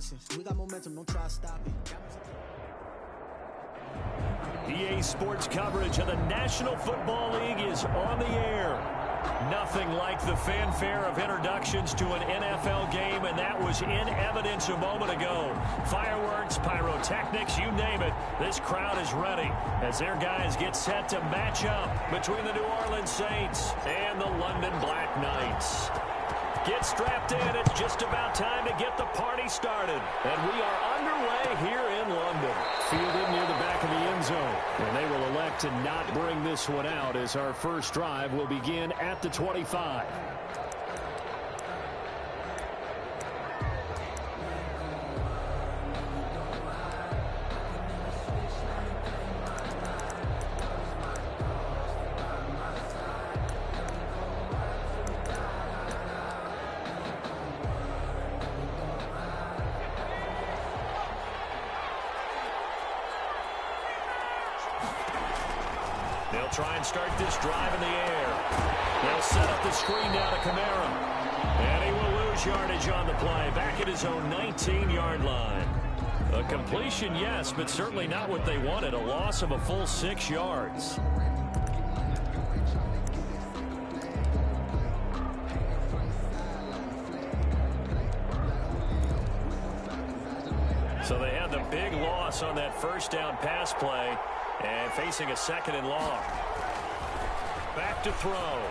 nonsense. We got momentum, don't try to stop it. EA Sports coverage of the National Football League is on the air. Nothing like the fanfare of introductions to an NFL game, and that was in evidence a moment ago. Fireworks, pyrotechnics, you name it. This crowd is ready as their guys get set to match up between the New Orleans Saints and the London Black Knights. Get strapped in. It's just about time to get the party started. And we are underway here in London. Fielded near the back of the end zone. And they will elect to not bring this one out as our first drive will begin at the 25. They'll try and start this drive in the air. They'll set up the screen now to Kamara. And he will lose yardage on the play. Back at his own 19-yard line. A completion, yes, but certainly not what they wanted. A loss of a full 6 yards. So they had the big loss on that first down pass play. And facing a second and long. Back to throw.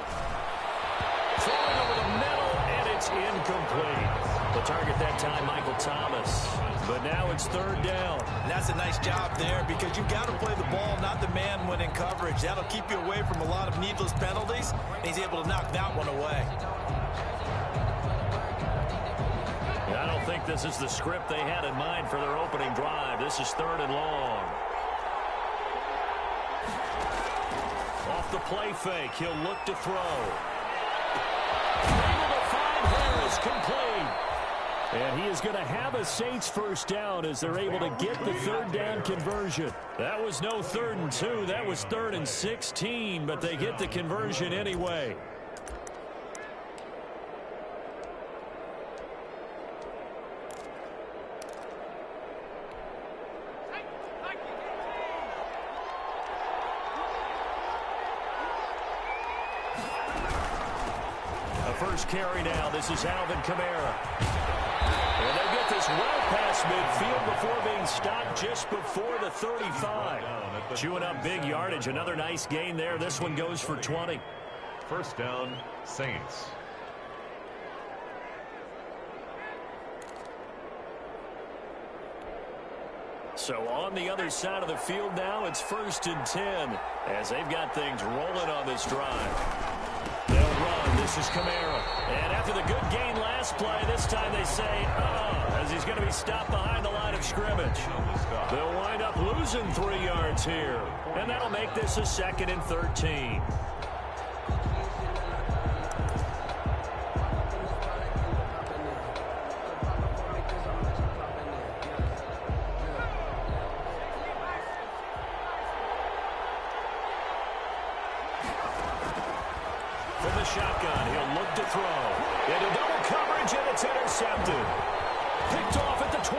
Throwing over the middle, and it's incomplete. The target that time, Michael Thomas. But now it's third down. And that's a nice job there because you've got to play the ball, not the man when in coverage. That'll keep you away from a lot of needless penalties. And he's able to knock that one away. I don't think this is the script they had in mind for their opening drive. This is third and long. Off the play fake, he'll look to throw. Able to find Harris, complete. And he is going to have a Saints first down as they're able to get the third down conversion. That was no 3rd and 2, that was 3rd and 16, but they get the conversion anyway. First carry now. This is Alvin Kamara. And they get this well past midfield before being stopped just before the 35. Chewing up big yardage. Another nice gain there. This one goes for 20. First down, Saints. So on the other side of the field now, it's 1st and 10 as they've got things rolling on this drive. They'll run. This is Kamara. And after the good gain last play, this time they say, as he's going to be stopped behind the line of scrimmage. They'll wind up losing 3 yards here. And that'll make this a 2nd and 13. Shotgun, he'll look to throw. Into double coverage, and it's intercepted. Picked off at the 28.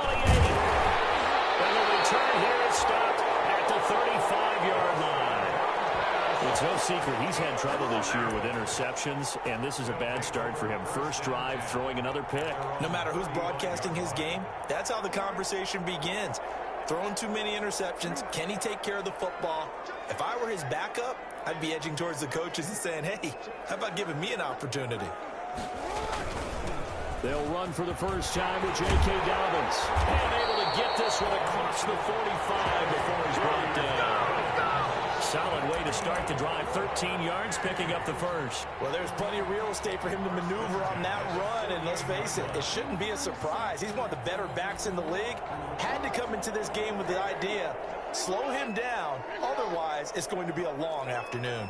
And the return here is stopped at the 35-yard line. It's no secret he's had trouble this year with interceptions, and this is a bad start for him. First drive, throwing another pick. No matter who's broadcasting his game, that's how the conversation begins. Throwing too many interceptions. Can he take care of the football? If I were his backup, I'd be edging towards the coaches and saying, hey, how about giving me an opportunity? They'll run for the first time with J.K. Dobbins. And able to get this one across the 45 before he's brought down. Solid way to start the drive. 13 yards, picking up the first. Well, there's plenty of real estate for him to maneuver on that run. And let's face it, it shouldn't be a surprise. He's one of the better backs in the league. Had to come into this game with the idea, slow him down. Otherwise, it's going to be a long afternoon.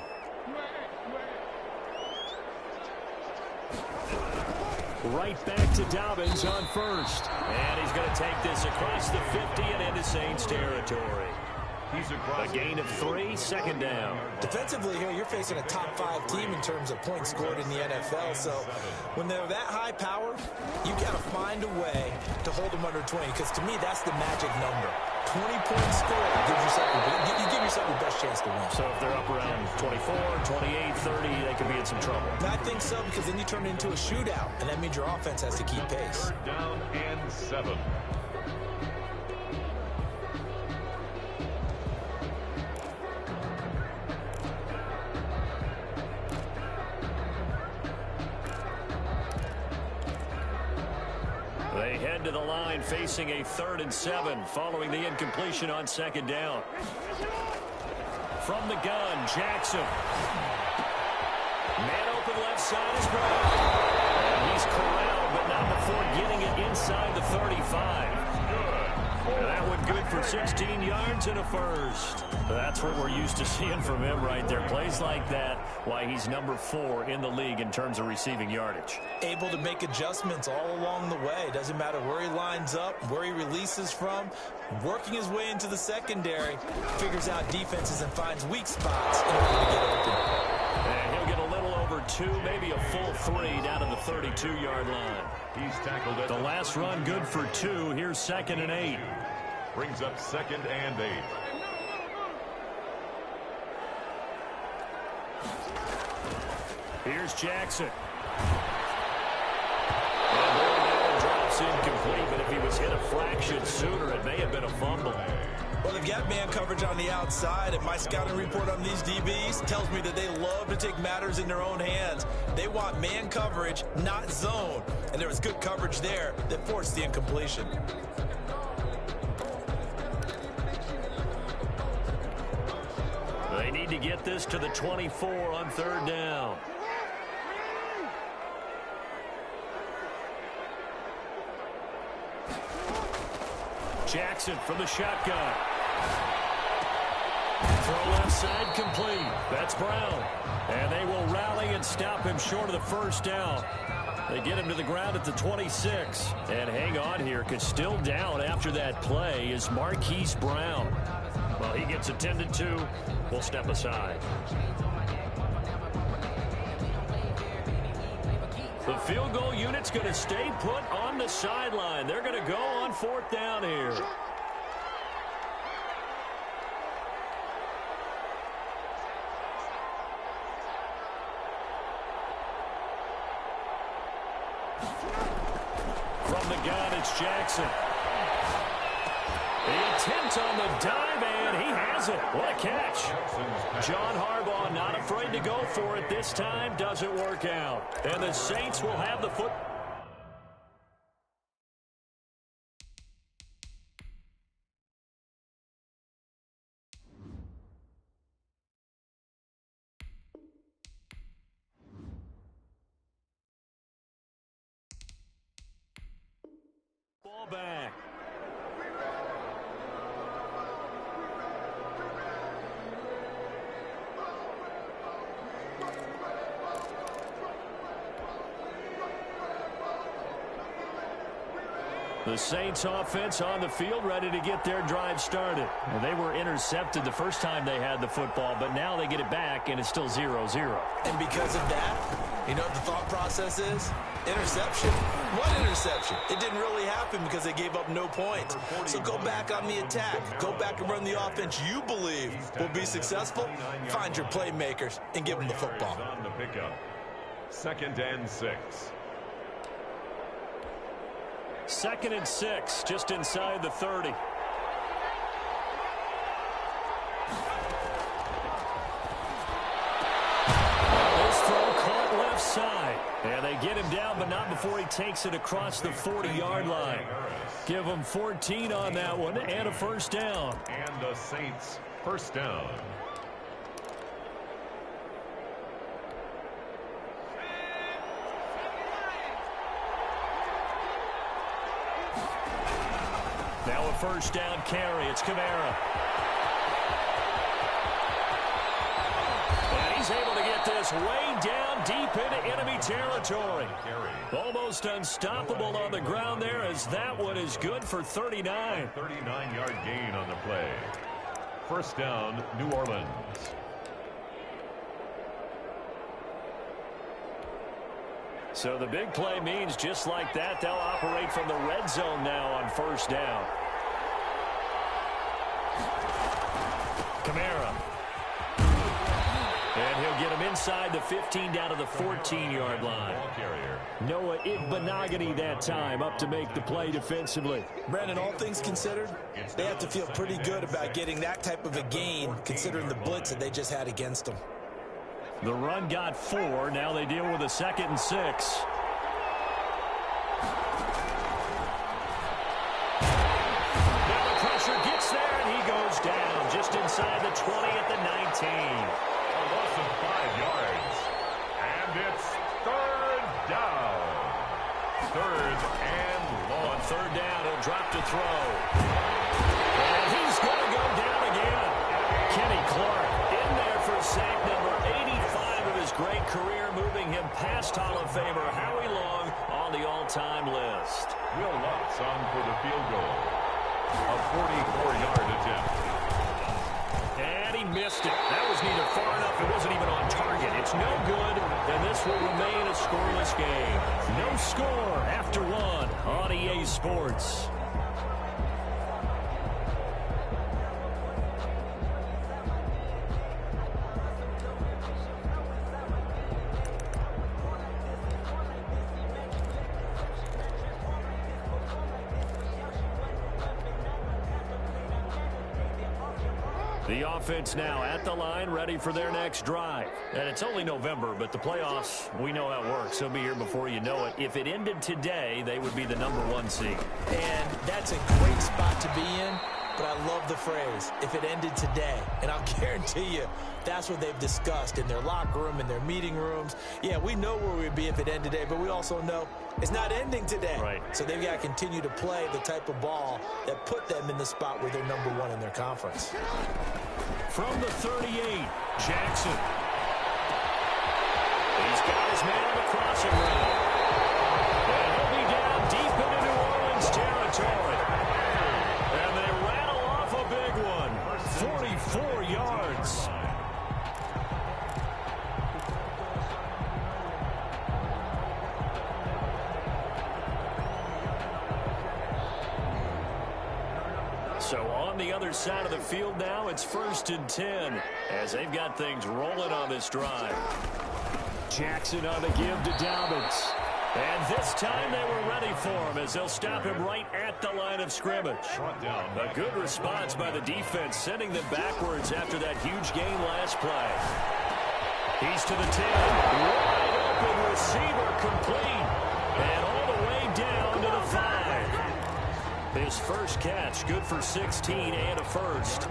Right back to Dobbins on first. And he's going to take this across the 50 and into Saints territory. He's across. A gain of 3, second down. Defensively here, you're facing a top 5 team in terms of points scored in the NFL. So when they're that high powered, you got to find a way to hold them under 20. Because to me, that's the magic number. 20 points scored gives yourself you give yourself your best chance to win. So if they're up around 24, 28, 30, they could be in some trouble. I think so, because then you turn it into a shootout, and that means your offense has to keep pace. Third down and 7. They head to the line facing a 3rd and 7 following the incompletion on 2nd down. From the gun, Jackson. Man open left side is Brown. And he's corralled, but not before getting it inside the 35. And that one good for 16 yards and a first. That's what we're used to seeing from him right there. Plays like that, why he's number 4 in the league in terms of receiving yardage. Able to make adjustments all along the way. Doesn't matter where he lines up, where he releases from. Working his way into the secondary, figures out defenses and finds weak spots in order to get open. And he'll get a little over 2, maybe a full 3 down to the 32-yard line. He's tackled at The last run good for 2. Here's 2nd and 8. Brings up 2nd and 8. Here's Jackson. And that drops incomplete, but if he was hit a fraction sooner, it may have been a fumble. Well, they've got man coverage on the outside, and my scouting report on these DBs tells me that they love to take matters in their own hands. They want man coverage, not zone. And there was good coverage there that forced the incompletion. They need to get this to the 24 on 3rd down. Jackson from the shotgun. Throw left side complete. That's Brown. And they will rally and stop him short of the 1st down. They get him to the ground at the 26. And hang on here, because still down after that play is Marquise Brown. Well, he gets attended to. We'll step aside. The field goal unit's going to stay put on the sideline. They're going to go on 4th down here. From the gun, it's Jackson. The attempt on the dive, and he has it. What a catch. John Harbaugh not afraid to go for it this time. Doesn't work out. And the Saints will have the football back. The Saints offense on the field ready to get their drive started. Well, they were intercepted the first time they had the football, but now they get it back, and it's still 0-0. And because of that, you know what the thought process is? Interception. What interception? It didn't really happen because they gave up no points. So go back on the attack. Go back and run the offense you believe will be successful. Find your playmakers and give them the football. On the pickup. 2nd and 6. 2nd and 6, just inside the 30. This throw caught left side. And they get him down, but not before he takes it across the 40-yard line. Give him 14 on that one and a 1st down. And the Saints 1st down. Now a 1st down carry. It's Kamara. And he's able to get this way down deep into enemy territory. Almost unstoppable on the ground there, as that one is good for 39. 39-yard gain on the play. First down, New Orleans. So the big play means just like that, they'll operate from the red zone now on first down. Kamara. And he'll get him inside the 15 down to the 14-yard line. Noah Igbenogany that time up to make the play defensively. Brandon, all things considered, they have to feel pretty good about getting that type of a gain considering the blitz that they just had against them. The run got 4. Now they deal with a 2nd and 6. Now the pressure gets there, and he goes down just inside the 20 at the 19. A loss of 5 yards. And it's third down. Third and long. On third down, he'll drop to throw. And he's going to go down again. Kenny Clark in there for sack number 85 of his great career, moving him past Hall of Famer Howie Long on the all-time list. Will Lutz on for the field goal. A 44-yard attempt. And he missed it. That was neither far enough. It wasn't even on target. It's no good, and this will remain a scoreless game. No score after 1 on EA Sports. The offense now at the line, ready for their next drive. And it's only November, but the playoffs, we know how it works. They'll be here before you know it. If it ended today, they would be the #1 seed. And that's a great spot to be in, but I love the phrase, if it ended today. And I'll guarantee you, that's what they've discussed in their locker room, in their meeting rooms. Yeah, we know where we'd be if it ended today, but we also know it's not ending today. Right. So they've got to continue to play the type of ball that put them in the spot where they're #1 in their conference. From the 38, Jackson. He's got his man on the crossing route. And he'll be down deep into New Orleans territory. And they rattle off a big one. 44 yards. So on the other side of the field now, it's 1st and 10 as they've got things rolling on this drive. Jackson on the give to Dobbins. And this time they were ready for him as they'll stop him right at the line of scrimmage. A good response by the defense, sending them backwards after that huge gain last play. He's to the 10. Wide open receiver complete. And all the way down to the 5. His first catch, good for 16 and a first.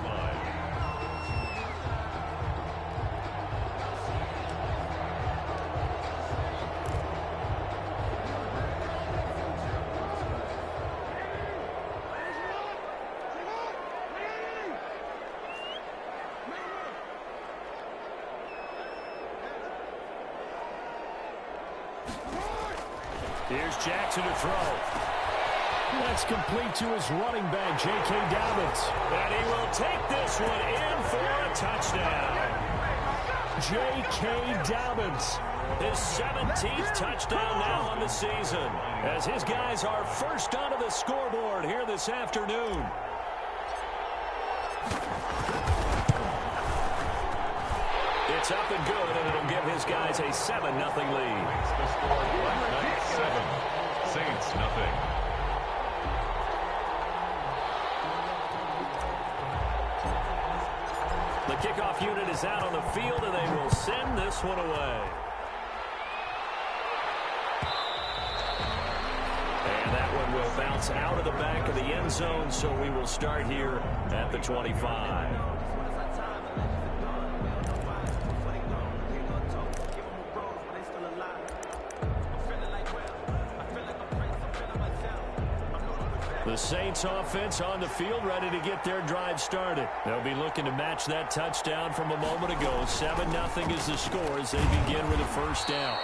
Here's Jackson to throw. That's complete to his running back, J.K. Dobbins. And he will take this one in for a touchdown. J.K. Dobbins, his 17th touchdown now on the season, as his guys are first onto the scoreboard here this afternoon. It's up and good, and it'll give his guys a 7-0 lead. The score 7. Saints nothing. The kickoff unit is out on the field, and they will send this one away. And that one will bounce out of the back of the end zone, so we will start here at the 25. The Saints offense on the field, ready to get their drive started. They'll be looking to match that touchdown from a moment ago. 7-0 is the score as they begin with a first down.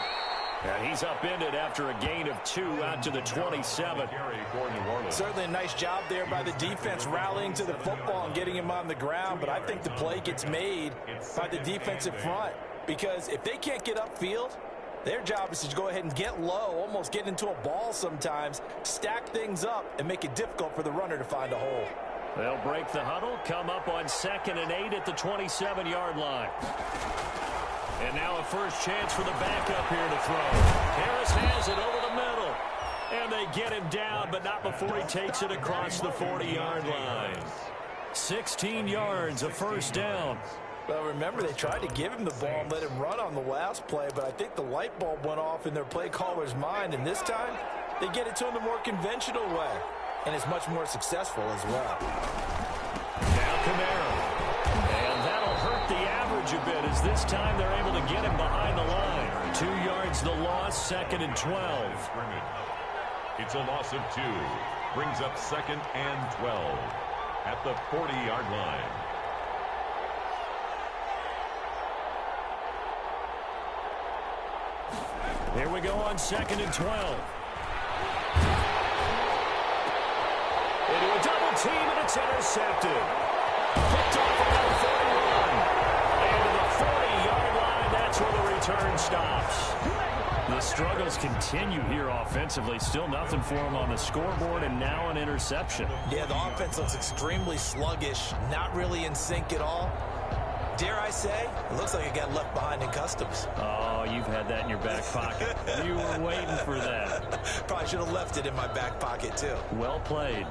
And he's upended after a gain of 2 out to the 27. Certainly a nice job there by the defense rallying to the football and getting him on the ground, but I think the play gets made by the defensive front because if they can't get upfield, their job is to go ahead and get low, almost get into a ball sometimes, stack things up, and make it difficult for the runner to find a hole. They'll break the huddle, come up on 2nd and 8 at the 27-yard line. And now a first chance for the backup here to throw. Harris has it over the middle. And they get him down, but not before he takes it across the 40-yard line. 16 yards, a first down. Well, remember, they tried to give him the ball and let him run on the last play, but I think the light bulb went off in their play caller's mind, and this time they get it to him the more conventional way, and it's much more successful as well. Now Kamara. And that'll hurt the average a bit as this time they're able to get him behind the line. 2 yards the loss, 2nd and 12. It's a loss of 2. Brings up 2nd and 12 at the 40-yard line. Here we go on 2nd and 12. Into a double team, and it's intercepted. Picked off around 41. And to the 40-yard line, that's where the return stops. The struggles continue here offensively. Still nothing for them on the scoreboard, and now an interception. Yeah, the offense looks extremely sluggish, not really in sync at all. Dare I say, it looks like it got left behind in customs. Oh, you've had that in your back pocket. You were waiting for that. Probably should have left it in my back pocket, too. Well played.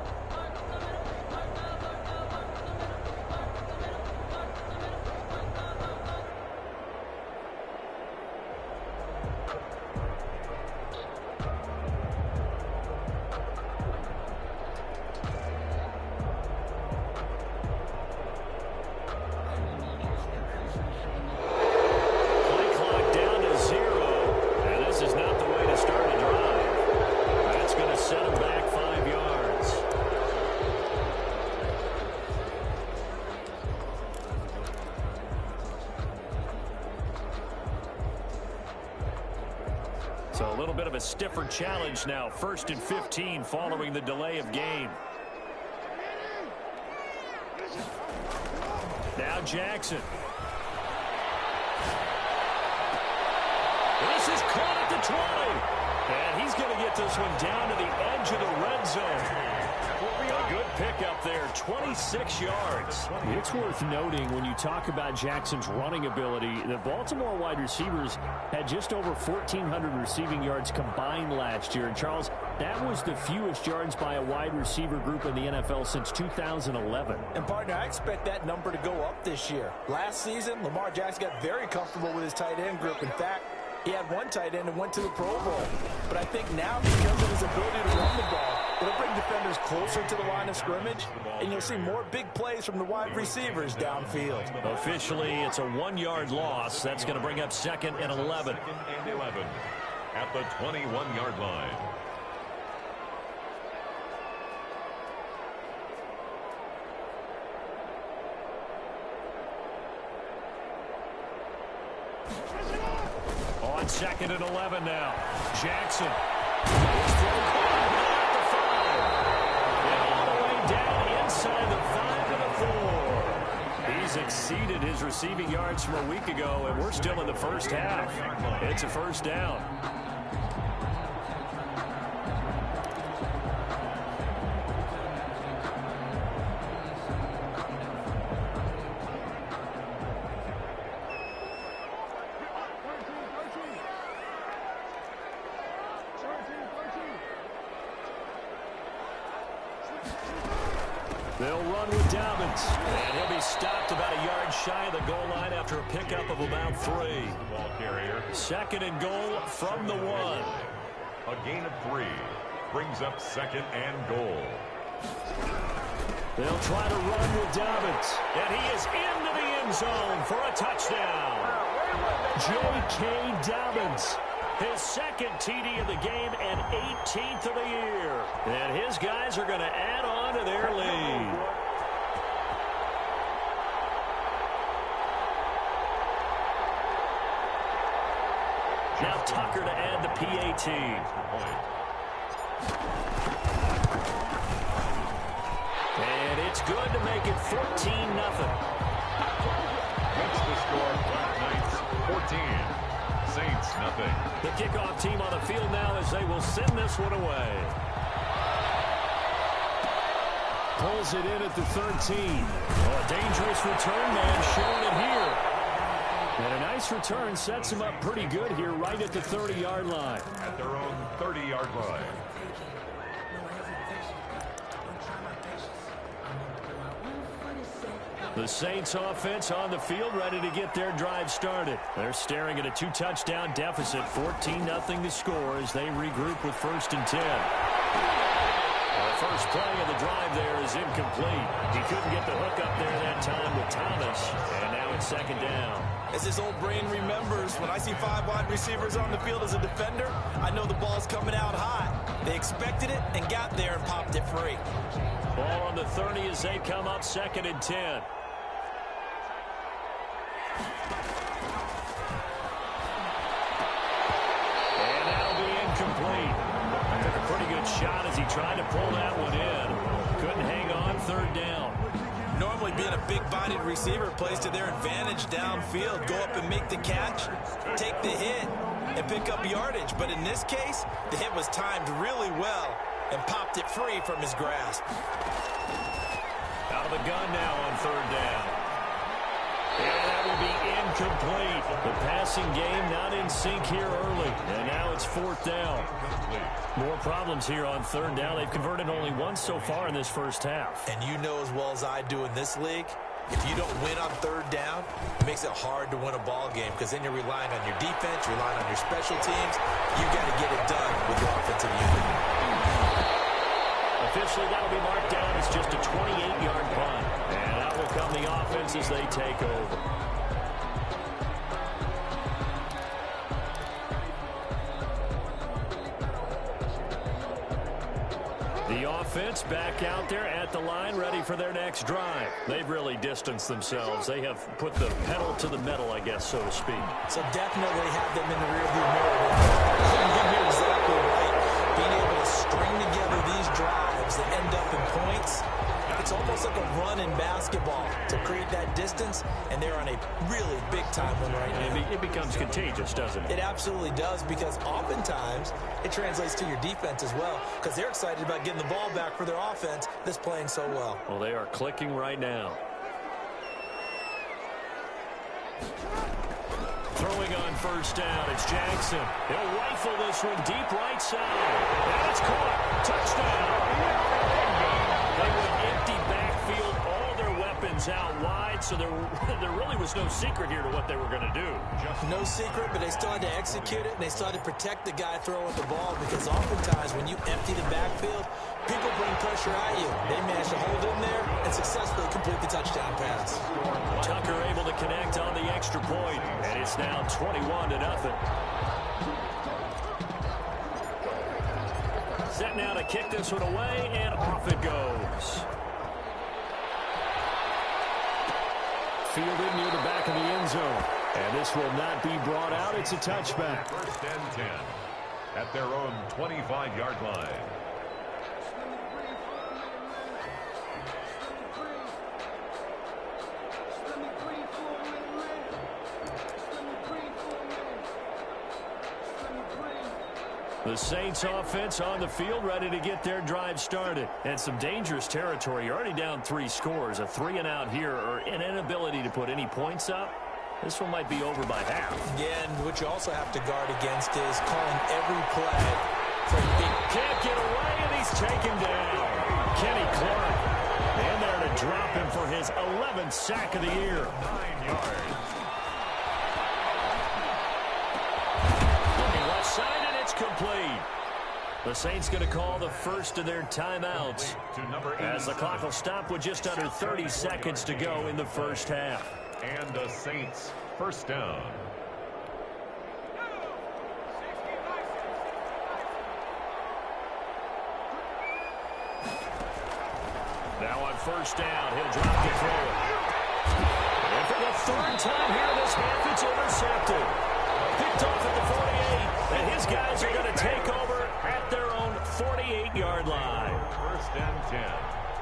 So a little bit of a stiffer challenge now. 1st and 15 following the delay of game. Now Jackson. This is caught at the 20. And he's going to get this one down to the edge of the red zone. A good pickup there, 26 yards. It's worth noting when you talk about Jackson's running ability, the Baltimore wide receivers had just over 1,400 receiving yards combined last year. And Charles, that was the fewest yards by a wide receiver group in the NFL since 2011. And partner, I expect that number to go up this year. Last season, Lamar Jackson got very comfortable with his tight end group. In fact, he had one tight end and went to the Pro Bowl. But I think now, because of his ability to run the ball, it'll bring defenders closer to the line of scrimmage, and you'll see more big plays from the wide receivers downfield. Officially, it's a 1-yard loss. That's going to bring up 2nd and 11. 2nd and 11 at the 21-yard line. On 2nd and 11 now. Jackson. Inside the 5 and the 4. He's exceeded his receiving yards from a week ago, and we're still in the first half. It's a first down. They'll run with Dobbins. And he'll be stopped about a yard shy of the goal line after a pickup of about 3. Ball carrier. 2nd and goal from the 1. A gain of 3. Brings up 2nd and goal. They'll try to run with Dobbins. And he is into the end zone for a touchdown. J.K. Dobbins. His 2nd TD of the game and 18th of the year. And his guys are going to add on to their lead. Now Tucker to add the PAT. And it's good to make it 14-0. That's the score. Black Knights 14. Saints nothing. The kickoff team on the field now as they will send this one away. Pulls it in at the 13. Oh, a dangerous return man showing it here. And a nice return sets him up pretty good here right at the 30-yard line. At their own 30-yard line. The Saints offense on the field ready to get their drive started. They're staring at a 2-touchdown deficit, 14-0 to score as they regroup with 1st and 10. The first play of the drive there is incomplete. He couldn't get the hook up there that time with Thomas, and now it's 2nd down. As his old brain remembers, when I see 5 wide receivers on the field as a defender, I know the ball's coming out hot. They expected it and got there and popped it free. Ball on the 30 as they come up 2nd and 10. And that'll be incomplete. Took a pretty good shot as he tried to pull that one in. Couldn't hang on 3rd down. Normally being a big-bodied receiver plays to their advantage downfield. Go up and make the catch, take the hit, and pick up yardage. But in this case, the hit was timed really well and popped it free from his grasp. Out of the gun now on 3rd down. And that will be incomplete. The passing game not in sync here early. And now it's 4th down. More problems here on 3rd down. They've converted only once so far in this first half. And you know as well as I do in this league, if you don't win on 3rd down, it makes it hard to win a ball game because then you're relying on your defense, you're relying on your special teams. You got to get it done with your offensive unit. Officially, that'll be marked down as just a 28-yard punt. And out will come the offense as they take over. The offense back out there at the line, ready for their next drive. They've really distanced themselves. They have put the pedal to the metal, I guess, so to speak. So definitely have them in the rearview mirror. You're exactly right. Being able to string together these drives that end up in points, it's almost like a run in basketball to create that distance, and they're on a really big-time one right now. It becomes contagious, doesn't it? It absolutely does, because oftentimes it translates to your defense as well, because they're excited about getting the ball back for their offense that's playing so well. Well, they are clicking right now. Throwing on 1st down, it's Jackson. He'll rifle this one deep right side. And it's caught. Touchdown. They went empty backfield, all their weapons out wide, so there really was no secret here to what they were going to do. No secret, but they still had to execute it, and they still had to protect the guy throwing the ball, because oftentimes when you empty the backfield, people bring pressure at you. They managed to hold in there and successfully complete the touchdown pass. Tucker able to connect on the extra point, and it's now 21-0. Set now to kick this one away, and off it goes. Fielded near the back of the end zone. And this will not be brought out. It's a touchback. 1st and 10 at their own 25-yard line. The Saints offense on the field ready to get their drive started. And some dangerous territory. You're already down 3 scores. A 3-and-out here, or an inability to put any points up. This one might be over by half. Yeah, and what you also have to guard against is calling every play for big. Can't get away, and he's taken down. Kenny Clark. And there to drop him for his 11th sack of the year. 9 yards. Looking left side, and it's complete. The Saints going to call the first of their timeouts as the clock will stop with just under 30 seconds to go in the first half. And the Saints 1st down. Now on 1st down, he'll drop the throw. And for the 3rd time here this half, it's intercepted. Picked off at the 48, and his guys are going to take over at their own 48-yard line. First and 10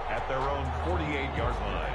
at their own 48-yard line.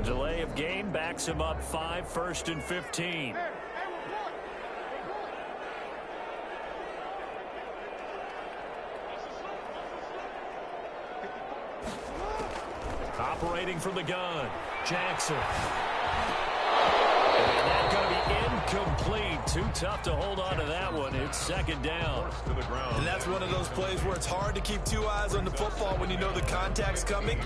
Delay of game backs him up 5, 1st and 15. Operating from the gun, Jackson. And that's going to be incomplete. Too tough to hold on to that one. It's second down. To the ground. And that's one of those plays where it's hard to keep two eyes on the football when you know the contact's coming,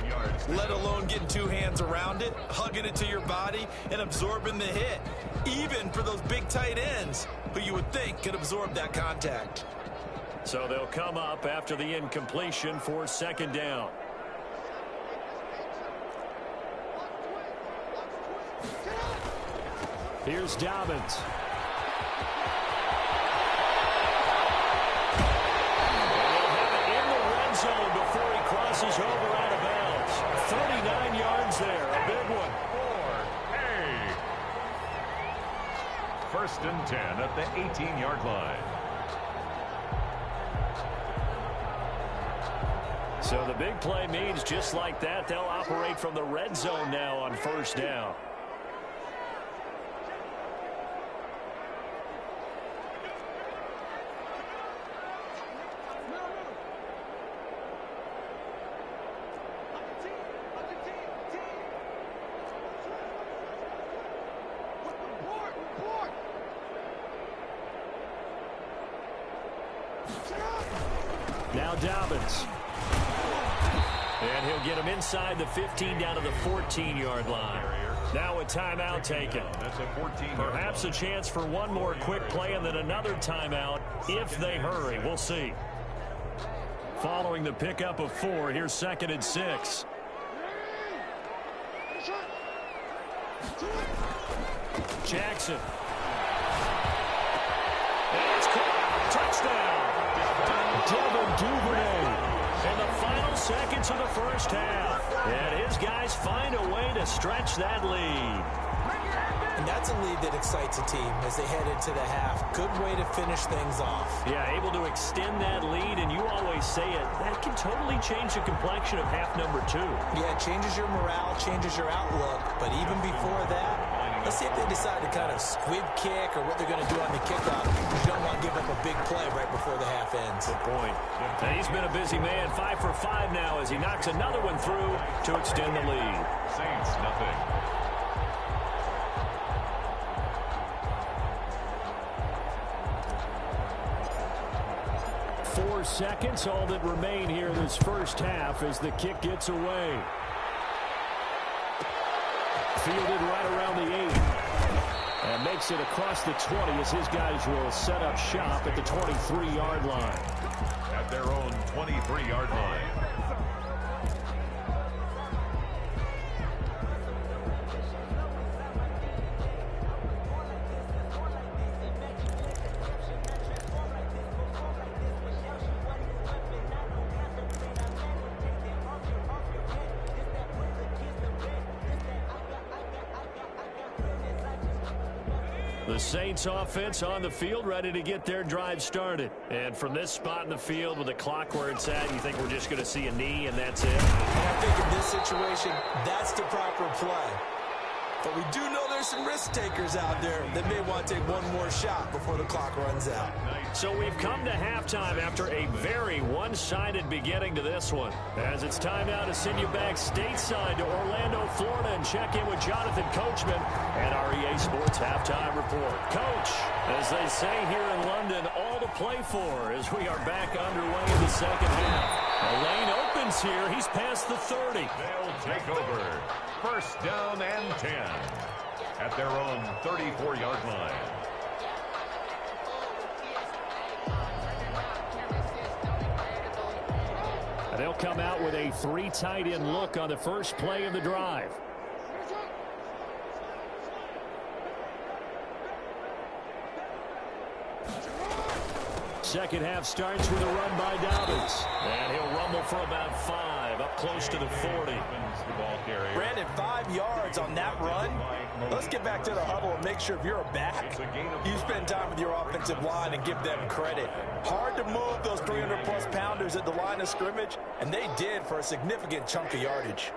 let alone getting two hands around it, hugging it to your body, and absorbing the hit, even for those big tight ends who you would think could absorb that contact. So they'll come up after the incompletion for second down. Here's Dobbins. Zone before he crosses over out of bounds. 39 yards there, a big one. Hey. First and 10 at the 18-yard line. So the big play means just like that, they'll operate from the red zone now on first down. Now Dobbins. And he'll get him inside the 15 down to the 14-yard line. Now a timeout taken. That's a 14. Perhaps a chance for one more quick play and then another timeout if they hurry. We'll see. Following the pickup of 4, here's 2nd and 6. Jackson. And it's caught. Touchdown. Devin Duvernay in the final seconds of the first half. And his guys find a way to stretch that lead. And that's a lead that excites a team as they head into the half. Good way to finish things off. Yeah, able to extend that lead, and you always say it, that can totally change the complexion of half number 2. Yeah, it changes your morale, changes your outlook. But even before that, let's see if they decide to kind of squib kick or what they're going to do on the kickoff. You don't want to give up a big play right before the half ends. Good point. And he's been a busy man, 5 for 5 now as he knocks another one through to extend the lead. Saints, nothing. 4 seconds, all that remain here in this first half as the kick gets away. Fielded right around the 8. And makes it across the 20 as his guys will set up shop at the 23-yard line. At their own 23-yard line. The Saints offense on the field, ready to get their drive started. And from this spot in the field with the clock where it's at, you think we're just going to see a knee and that's it? And I think in this situation, that's the proper play. But we do know there's some risk takers out there that may want to take one more shot before the clock runs out. So we've come to halftime after a very one-sided beginning to this one. As it's time now to send you back stateside to Orlando, Florida, and check in with Jonathan Coachman and our EA Sports Halftime Report. Coach, as they say here in London, all to play for as we are back underway in the second half. The lane opens here. He's past the 30. They'll take over. First down and 10 at their own 34-yard line. They'll come out with a 3 tight end look on the first play of the drive. Second half starts with a run by Dobbins. And he'll rumble for about 5, up close to the 40. Brandon, 5 yards on that run. Let's get back to the huddle and make sure if you're a back, you spend time with your offensive line and give them credit. Hard to move those 300-plus pounders at the line of scrimmage, and they did for a significant chunk of yardage.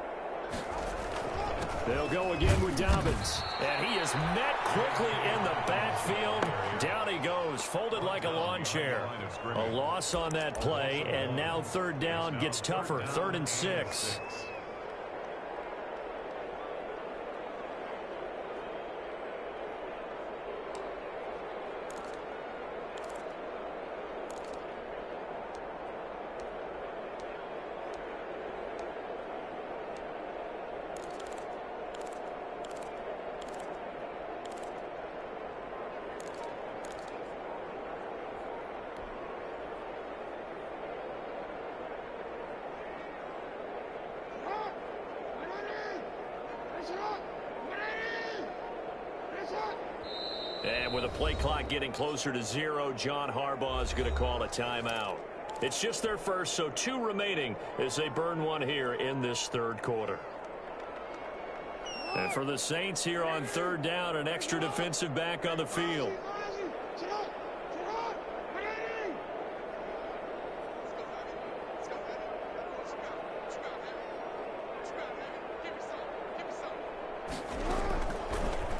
They'll go again with Dobbins. And he is met quickly in the backfield. Down he goes, folded like a lawn chair. A loss on that play, and now third down gets tougher. 3rd and 6. And with the play clock getting closer to 0, John Harbaugh is going to call a timeout. It's just their first, so 2 remaining as they burn one here in this third quarter. And for the Saints here on third down, an extra defensive back on the field.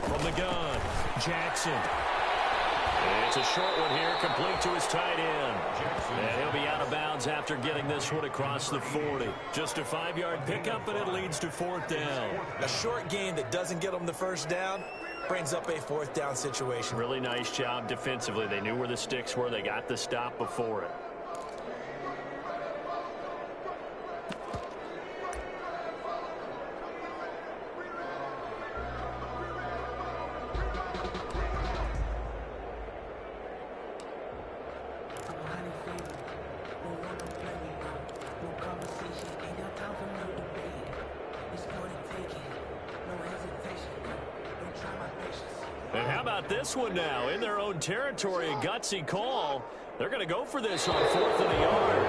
From the gun, Jackson. It's a short one here, complete to his tight end. And he'll be out of bounds after getting this one across the 40. Just a 5-yard pickup, and it leads to 4th down. A short gain that doesn't get them the first down brings up a 4th down situation. Really nice job defensively. They knew where the sticks were. They got the stop before it. And how about this one now? In their own territory, a gutsy call. They're going to go for this on 4th and a yard.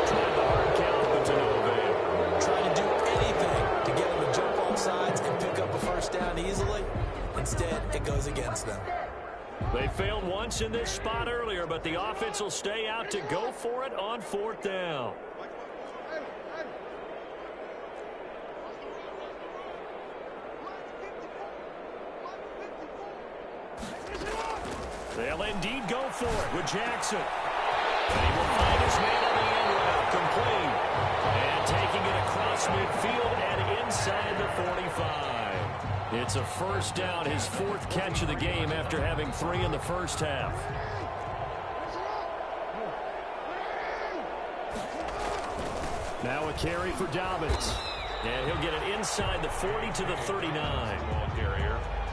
Trying the hard count, but to no avail. Trying to do anything to get them to jump off sides and pick up a first down easily. Instead, it goes against them. They failed once in this spot earlier, but the offense will stay out to go for it on 4th down. They'll indeed go for it with Jackson. And he will find his man on the end route, complete. And taking it across midfield and inside the 45. It's a first down, his 4th catch of the game after having 3 in the first half. Now a carry for Dobbins. And he'll get it inside the 40 to the 39.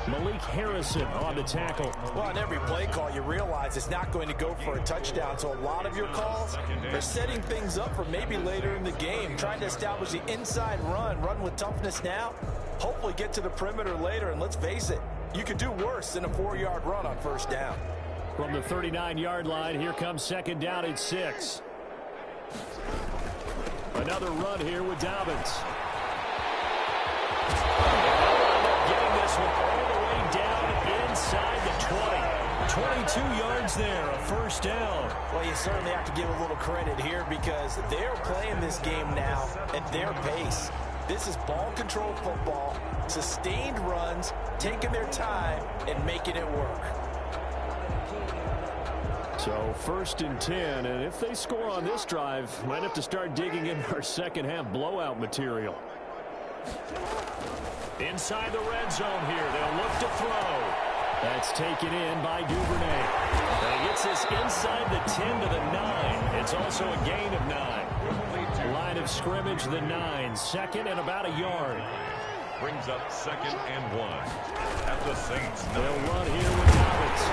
Malik Harrison on the tackle. Well, on every play call, you realize it's not going to go for a touchdown. So a lot of your calls are setting things up for maybe later in the game, trying to establish the inside run with toughness now, hopefully get to the perimeter later. And let's face it, you could do worse than a 4-yard run on first down. From the 39-yard line, here comes 2nd down and 6. Another run here with Dobbins. Getting this one all the way down inside the 20. 22 yards there, a first down. Well, you certainly have to give a little credit here because they're playing this game now at their pace. This is ball control football, sustained runs, taking their time and making it work. So 1st and 10, and if they score on this drive, might have to start digging in our second half blowout material. Inside the red zone here, they'll look to throw. That's taken in by Duvernay. And he gets this inside the 10 to the 9. It's also a gain of 9. Line of scrimmage, the 9. 2nd and about a yard. Brings up 2nd and 1 at the Saints. They'll run here with Dobbins.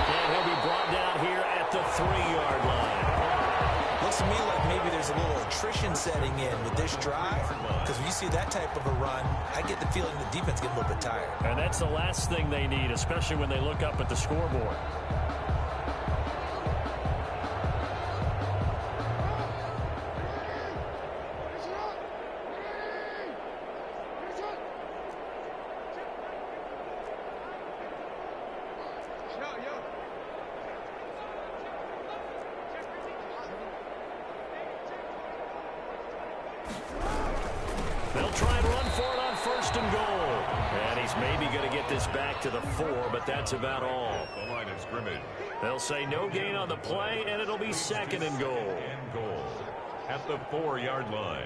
And he'll be brought down here at the 3-yard line. Looks to me like maybe there's a little attrition setting in with this drive, because when you see that type of a run, I get the feeling the defense gets a little bit tired. And that's the last thing they need, especially when they look up at the scoreboard. They'll try and run for it on 1st and goal. And he's maybe going to get this back to the 4, but that's about all. The line of scrimmage. They'll say no gain on the play, and it'll be 2nd and goal. And goal at the 4-yard line.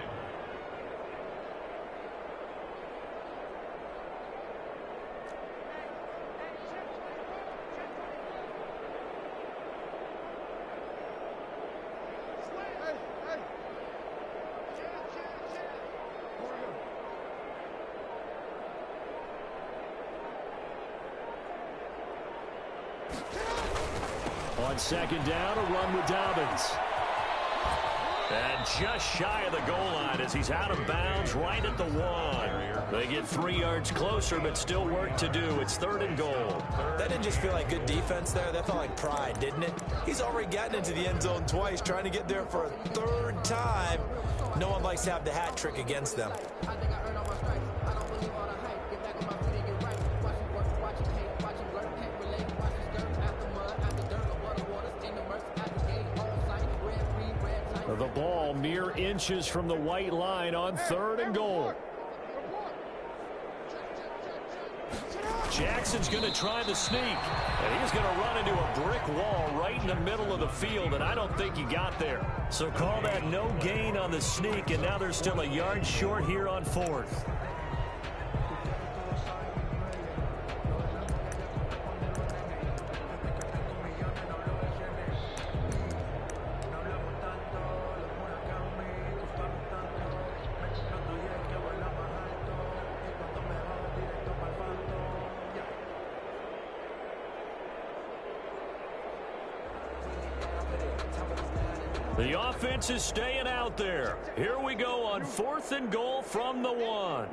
On 2nd down, a run with Dobbins. And just shy of the goal line as he's out of bounds right at the 1. They get 3 yards closer, but still work to do. It's 3rd and goal. That didn't just feel like good defense there. That felt like pride, didn't it? He's already gotten into the end zone twice, trying to get there for a 3rd time. No one likes to have the hat trick against them. The ball mere inches from the white line on 3rd and goal. Jackson's going to try the sneak, and he's going to run into a brick wall right in the middle of the field, and I don't think he got there. So call that no gain on the sneak, and now they're still a yard short here on 4th. The offense is staying out there. Here we go on 4th and goal from the 1.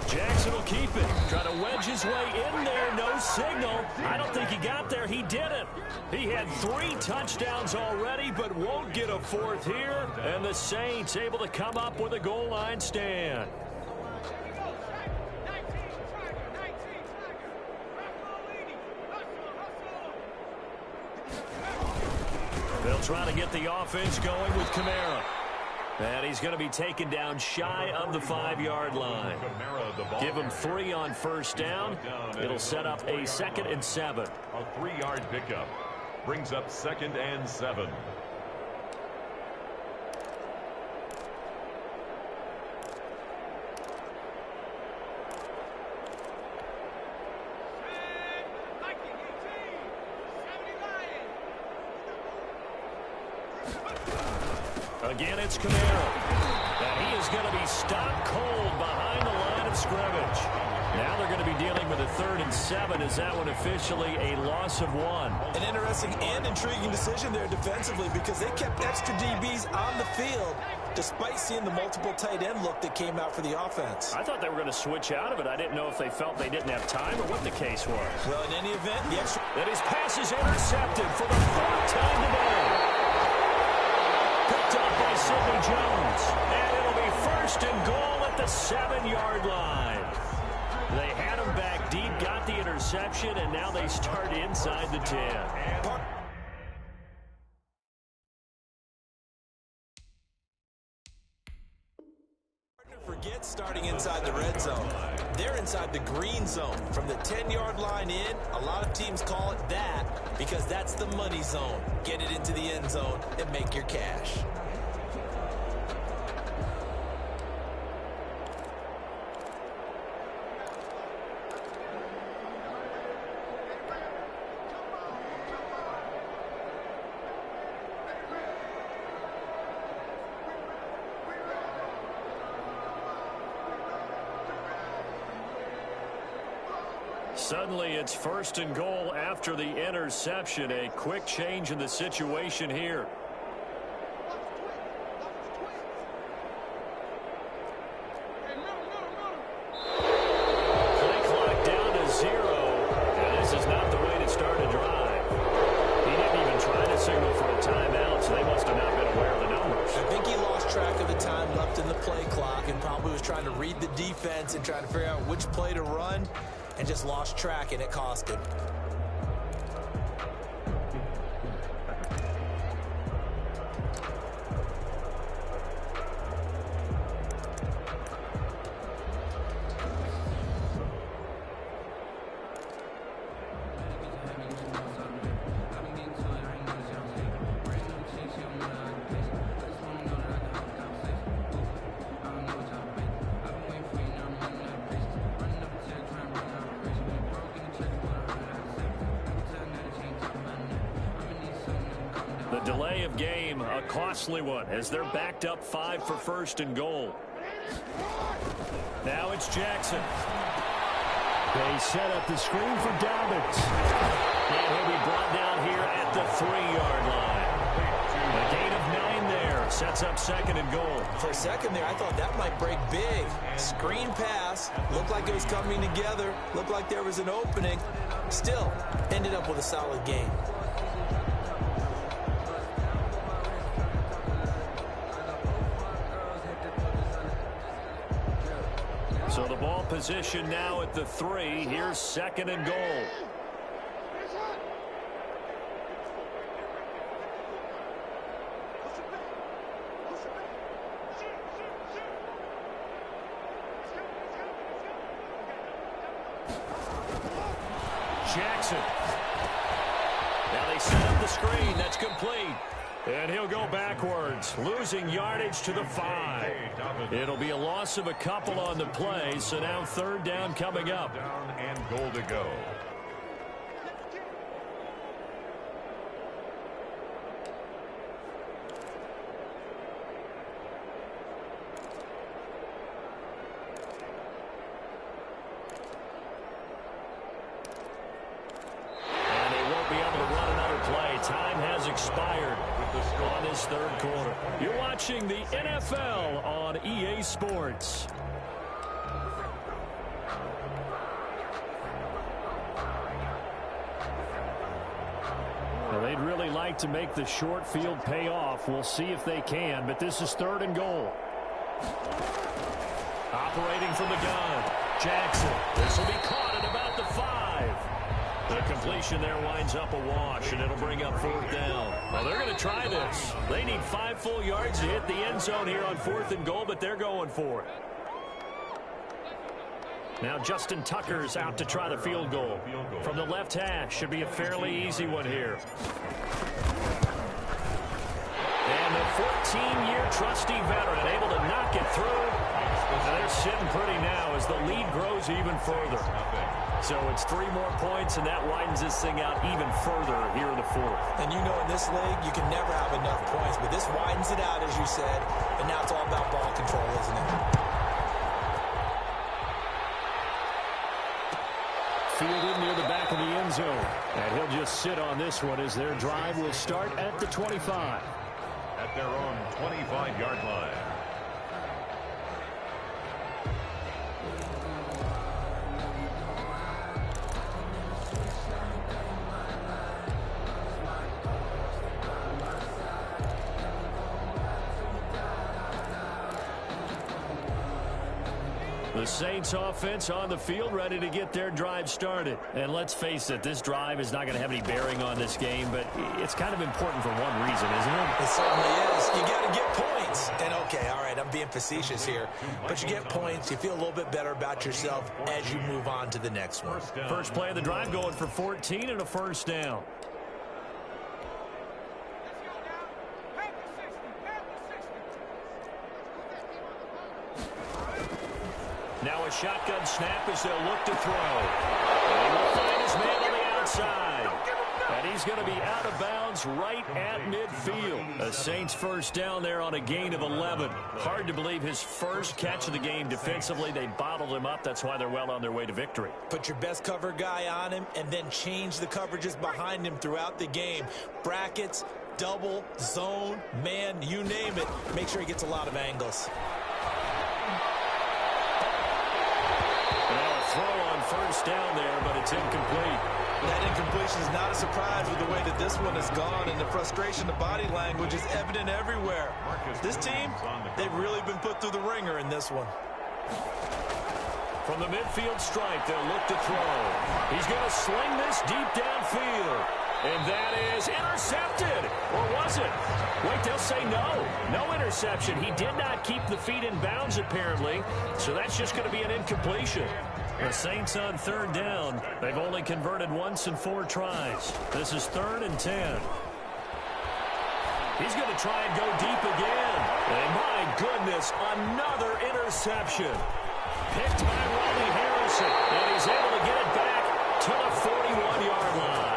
Jackson will keep it. Try to wedge his way in there. No signal. I don't think he got there. He didn't. He had 3 touchdowns already, but won't get a 4th here. And the Saints able to come up with a goal line stand. They'll try to get the offense going with Kamara. And he's going to be taken down shy of the 5-yard line. Give him 3 on 1st down. It'll set up a 2nd and 7. A 3-yard pickup brings up 2nd and 7. Again, it's Kamara. And he is going to be stopped cold behind the line of scrimmage. Now they're going to be dealing with a 3rd and 7. Is that one officially a loss of 1? An interesting and intriguing decision there defensively because they kept extra DBs on the field despite seeing the multiple tight end look that came out for the offense. I thought they were going to switch out of it. I didn't know if they felt they didn't have time or what the case was. Well, in any event, the extra... And his pass is intercepted for the 4th time today. Picked up by Sidney Jones. And it'll be 1st first and goal at the 7-yard line. They had him back deep, got the interception, and now they start inside the 10. Forget starting inside the red zone. They're inside the green zone. From the 10-yard line in, a lot of teams call it that because that's the money zone. Get it into the end zone and make your cash. Suddenly, it's first and goal after the interception. A quick change in the situation here. Play clock down to 0. And this is not the way to start a drive. He didn't even try to signal for a timeout, so they must have not been aware of the numbers. I think he lost track of the time left in the play clock and probably was trying to read the defense and trying to figure out which play to run. And just lost track, and it cost him. Delay of game, a costly one, as they're backed up 5 for first and goal. Now it's Jackson. They set up the screen for Dobbins. And he'll be brought down here at the 3-yard line. A gain of 9 there, sets up second and goal. For a second there, I thought that might break big. Screen pass, looked like it was coming together, looked like there was an opening. Still, ended up with a solid game. So the ball position now at the 3. Here's second and goal. Jackson. Now they set up the screen. That's complete. And he'll go backwards, losing yardage to the 5. It'll be a loss of a couple on the play, so now third down coming up. Down and goal to go. And they won't be able to run another play. Time has expired on this third quarter. You're watching the NFL on EA Sports. Well, they'd really like to make the short field pay off. We'll see if they can, but this is third and goal. Operating from the gun, Jackson. This will be caught at about the 5. The completion there winds up a wash, and it'll bring up fourth down. Well, they're going to try this. They need 5 full yards to hit the end zone here on fourth and goal, but they're going for it. Now Justin Tucker's out to try the field goal. From the left hash, should be a fairly easy one here. And the 14-year trusty veteran able to knock it through. And they're sitting pretty now as the lead grows even further. So it's 3 more points, and that widens this thing out even further here in the fourth. And you know in this league, you can never have enough points, but this widens it out, as you said, and now it's all about ball control, isn't it? Fielded near the back of the end zone. And he'll just sit on this one as their drive will start at the 25. At their own 25-yard line. The Saints offense on the field, ready to get their drive started. And let's face it, this drive is not going to have any bearing on this game, but it's kind of important for one reason, isn't it? It certainly is. You got to get points. And okay, all right, I'm being facetious here, but you get points, you feel a little bit better about yourself as you move on to the next one. First play of the drive going for 14 and a first down. Now a shotgun snap as they'll look to throw. And he will find his man on the outside. And he's going to be out of bounds right at midfield. A Saints first down there on a gain of 11. Hard to believe his first catch of the game defensively. They bottled him up. That's why they're well on their way to victory. Put your best cover guy on him and then change the coverages behind him throughout the game. Brackets, double, zone, man, you name it. Make sure he gets a lot of angles. Throw on first down there, but it's incomplete. That incompletion is not a surprise with the way that this one has gone, and the frustration, the body language is evident everywhere. This team, they've really been put through the ringer in this one. From the midfield stripe, they'll look to throw. He's going to sling this deep downfield. And that is intercepted. Or was it? Wait, they'll say no. No interception. He did not keep the feet in bounds, apparently. So that's just going to be an incompletion. The Saints on third down. They've only converted once in 4 tries. This is 3rd and 10. He's going to try and go deep again. And my goodness, another interception. Picked by Ronnie Harrison. And he's able to get it back to the 41-yard line.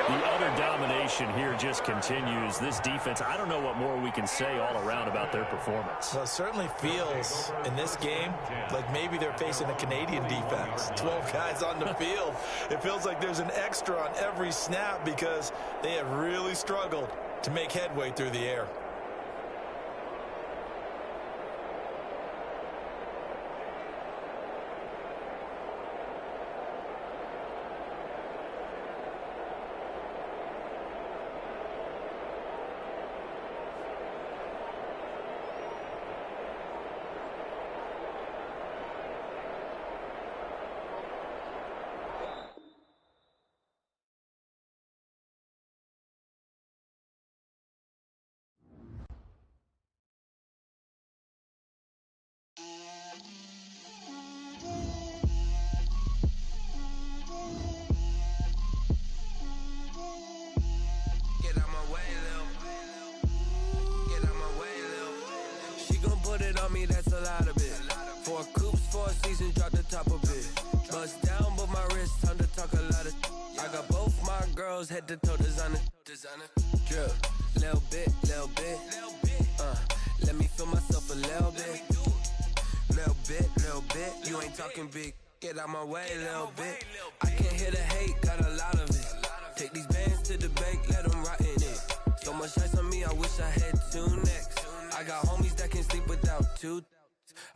The utter domination here just continues. This defense, I don't know what more we can say all around about their performance. Well, it certainly feels in this game like maybe they're facing a Canadian defense. 12 guys on the field. It feels like there's an extra on every snap because they have really struggled to make headway through the air. That's a lot of it. 4 coops, 4 seasons, drop the top of it. Bust down, but my wrist, time to talk a lot of. I got both my girls head to toe designer. Drip, little bit. Let me feel myself a little bit. Little bit. You ain't talking big. Get out my way, little bit. I can't hear the hate, got a lot of it. Take these bands to the bank, let them rot in it. So much ice on me, I wish I had 2 necks. I got homies that can sleep without 2.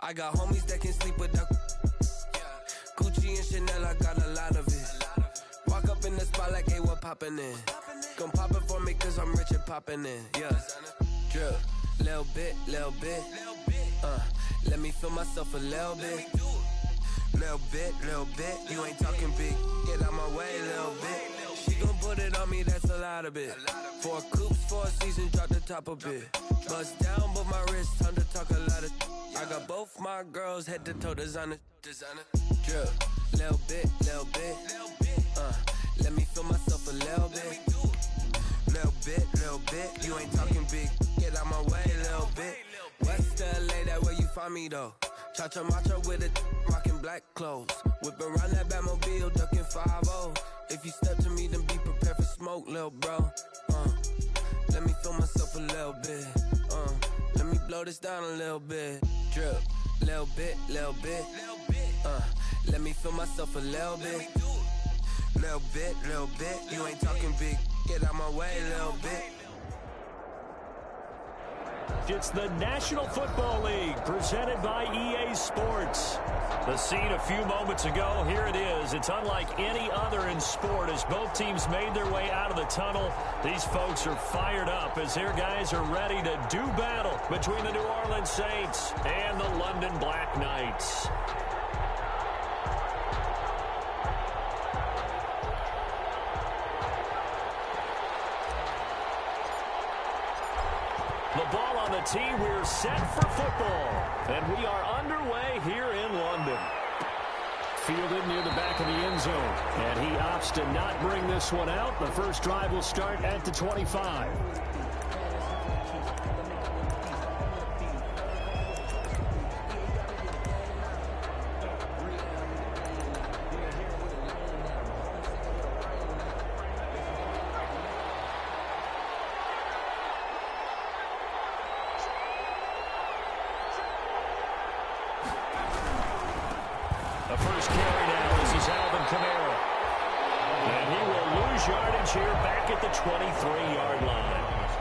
I got homies that can sleep without Gucci and Chanel, I got a lot of it. Walk up in the spot like, hey, what poppin' in? Gon' pop it for me cause I'm rich and poppin' in. Yeah, drip, little bit. Let me feel myself a little bit. Little bit. You ain't talking big. Get out my way, little bit. She gon' put it on me, that's a lot of it. 4 coops, 4 seasons, drop the top of it. Bust down, but my wrist, time to talk a lot of. I got both my girls head to toe designer. Drip, little bit. Let me feel myself a little bit. Little bit. You ain't talking big. Get out my way, little bit. West LA, that where you find me though. Cha-cha matcha with it, rocking black clothes. Whip around that Batmobile, ducking 5-0. If you step to me, then be prepared for smoke, little bro. Let me feel myself a little bit. Let me blow this down a little bit. Drip, little bit. Let me feel myself a little bit. Little bit. You ain't talking big. Get out my way, little bit. next. It's the National Football League presented by EA Sports. The scene a few moments ago, here it is. It's unlike any other in sport as both teams made their way out of the tunnel. These folks are fired up as their guys are ready to do battle between the New Orleans Saints and the London Black Knights. The ball on the tee, we're set for football. And we are underway here in London. Fielded near the back of the end zone. And he opts to not bring this one out. The first drive will start at the 25. The first carry now. This is Alvin Kamara. And he will lose yardage here back at the 23-yard line.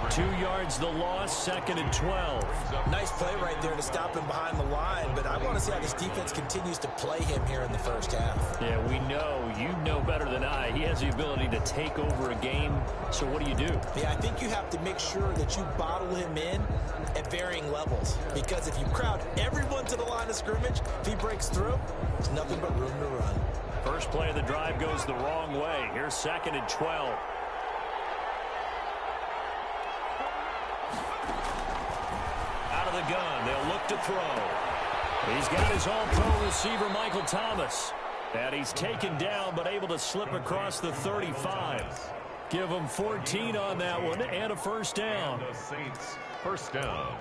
2 yards the loss, second and 12. Nice play right there to stop him behind the line, but I want to see how this defense continues to play him here in the first half. Yeah, we know. You know better than I. He has the ability to take over a game. So what do? Yeah, I think you have to make sure that you bottle him in at varying levels. Because if you crowd everyone to the line of scrimmage, if he breaks through, there's nothing but room to run. First play of the drive goes the wrong way. Here's second and 12. Out of the gun, they'll look to throw. He's got his all-pro receiver, Michael Thomas. And he's taken down, but able to slip across the 35. Give him 14 on that one and a first down. The Saints, first down.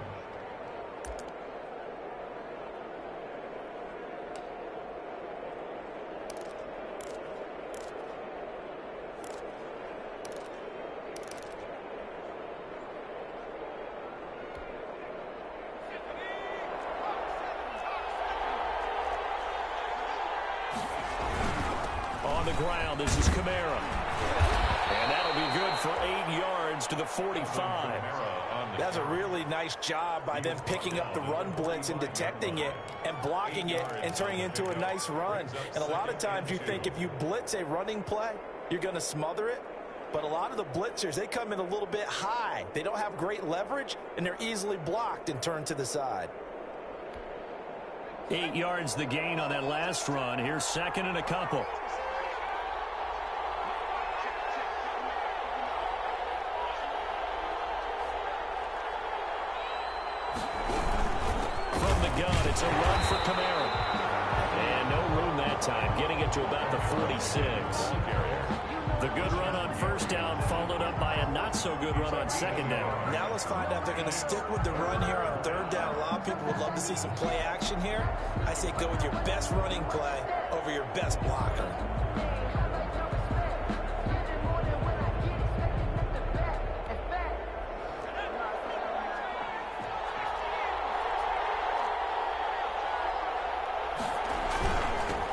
On the ground, this is Kamara. And that'll be good for 8 yards to the 45. That's a really nice job by them picking up the run blitz and detecting it and blocking it and turning it into a nice run. And a lot of times you think if you blitz a running play, you're going to smother it. But a lot of the blitzers, they come in a little bit high. They don't have great leverage, and they're easily blocked and turned to the side. 8 yards the gain on that last run. Here's second and a couple. From the gun, it's a run for Kamara. And no room that time, getting it to about the 46. The good run on first down followed up by a not-so-good run on second down. Now let's find out if they're going to stick with the run here on third down. A lot of people would love to see some play action here. I say go with your best running play over your best blocker.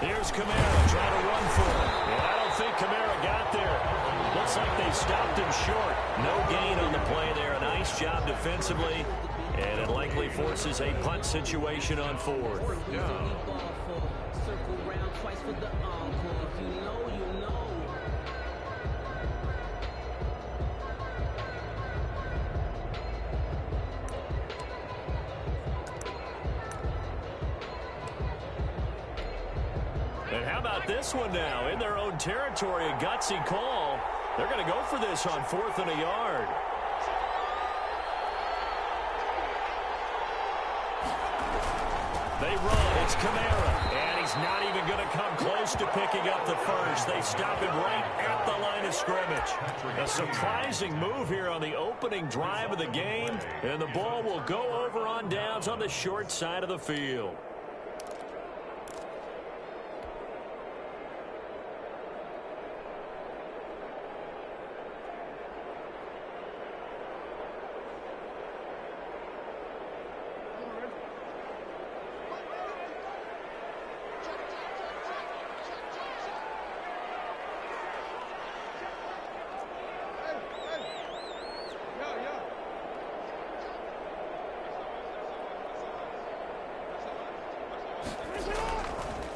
Here's Kamara trying to run for it. And I don't think Kamara got there. Looks like they stopped him short. No gain on the play there. A nice job defensively. And it likely forces a punt situation on fourth. Yeah. And how about this one now? In their own territory, a gutsy call. They're going to go for this on 4th and a yard. They run. It's Kamara. And he's not even going to come close to picking up the first. They stop him right at the line of scrimmage. A surprising move here on the opening drive of the game. And the ball will go over on downs on the short side of the field.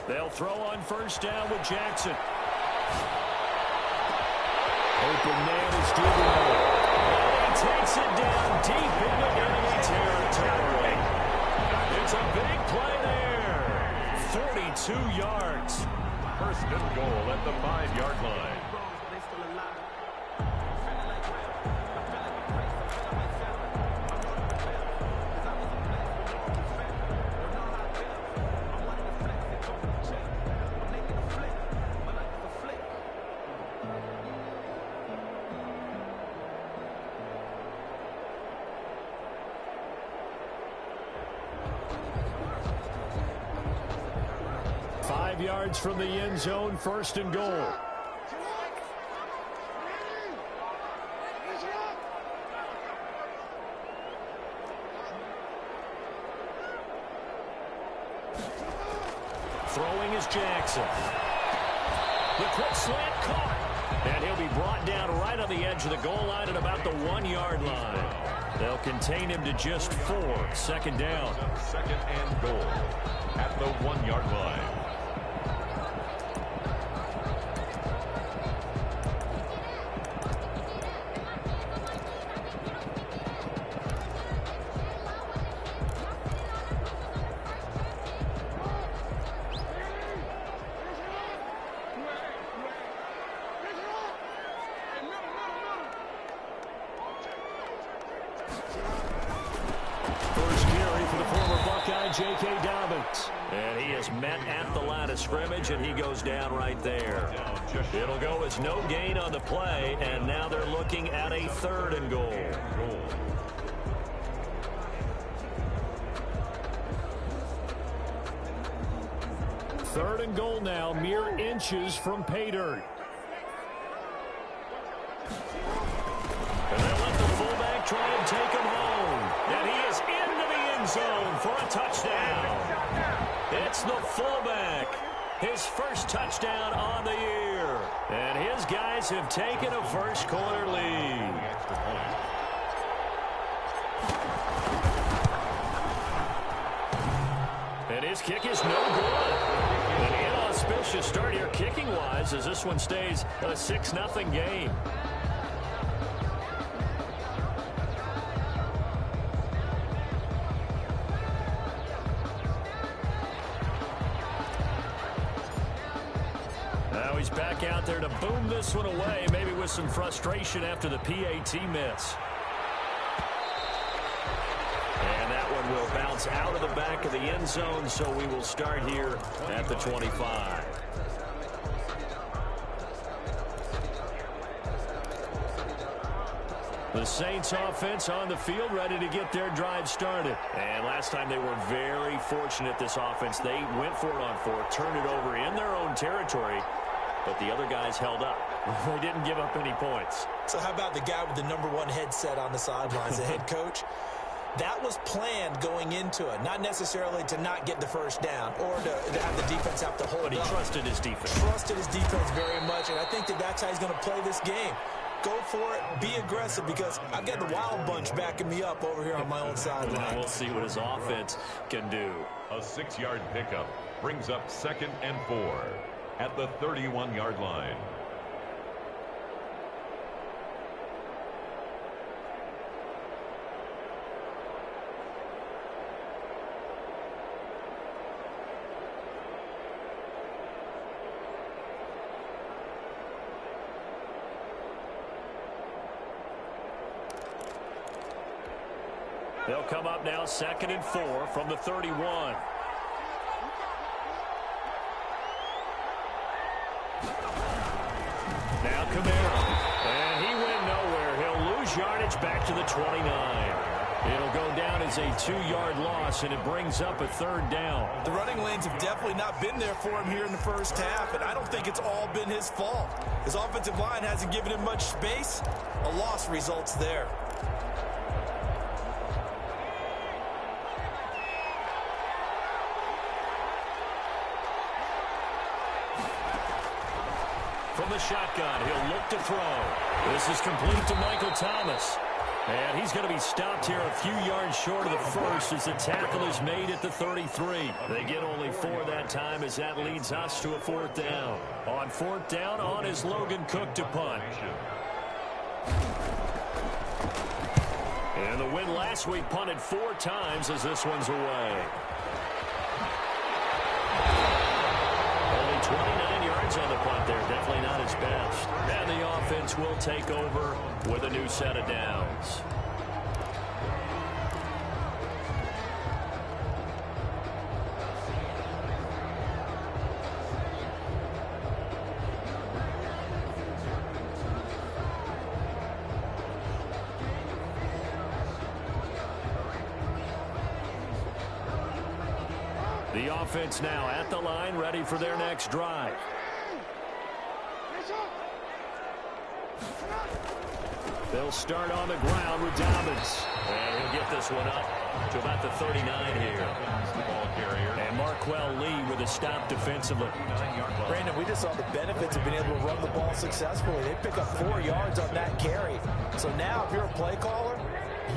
They'll throw on first down with Jackson. Open man is Gabriel. And he takes it down deep into enemy territory. It's a big play there. 42 yards. First and goal at the 5-yard line. Yards from the end zone, first and goal. Throwing is Jackson. The quick slant caught. And he'll be brought down right on the edge of the goal line at about the 1-yard line. They'll contain him to just 4. Second down. Second and goal at the 1-yard line. J.K. Dobbins. And he is met at the line of scrimmage, and he goes down right there. It'll go as no gain on the play, and now they're looking at a third and goal. Third and goal now, mere inches from pay dirt. And they'll let the fullback try and take him home. And he is into the end zone for a touchdown. It's the fullback. His first touchdown on the year. And his guys have taken a first quarter lead. And his kick is no good. An inauspicious start here kicking-wise as this one stays a 6-0 game. Now he's back out there to boom this one away, maybe with some frustration after the PAT miss. And that one will bounce out of the back of the end zone, so we will start here at the 25. The Saints offense on the field, ready to get their drive started. And last time they were very fortunate, this offense. They went for it on 4, turned it over in their own territory, but the other guys held up. They didn't give up any points. So how about the guy with the #1 headset on the sidelines, the head coach? That was planned going into it, not necessarily to not get the first down or to have the defense have to hold up. But he trusted his defense. Trusted his defense very much, and I think that's how he's going to play this game. Go for it, be aggressive, because I've got the Wild Bunch backing me up over here on my own sideline. We'll see what his offense can do. A 6-yard pickup brings up 2nd and 4 at the 31-yard line. They'll come up now 2nd and 4 from the 31. Now Kamara. And he went nowhere. He'll lose yardage back to the 29. It'll go down as a 2-yard loss, and it brings up a 3rd down. The running lanes have definitely not been there for him here in the first half, and I don't think it's all been his fault. His offensive line hasn't given him much space. A loss results there. From the shotgun, he'll look to throw. This is complete to Michael Thomas. And he's going to be stopped here a few yards short of the first as the tackle is made at the 33. They get only 4 that time as that leads us to a 4th down. On 4th down, on is Logan Cook to punt. And the win last week punted 4 times as this one's away. Only 29 yards on the punt there. Definitely not his best. And the offense will take over with a new set of downs. The offense now at the line, ready for their next drive. They'll start on the ground with Dobbins. And he'll get this one up to about the 39 here. And Marquell Lee with a stop defensively. Brandon, we just saw the benefits of being able to run the ball successfully. They pick up 4 yards on that carry. So now if you're a play caller,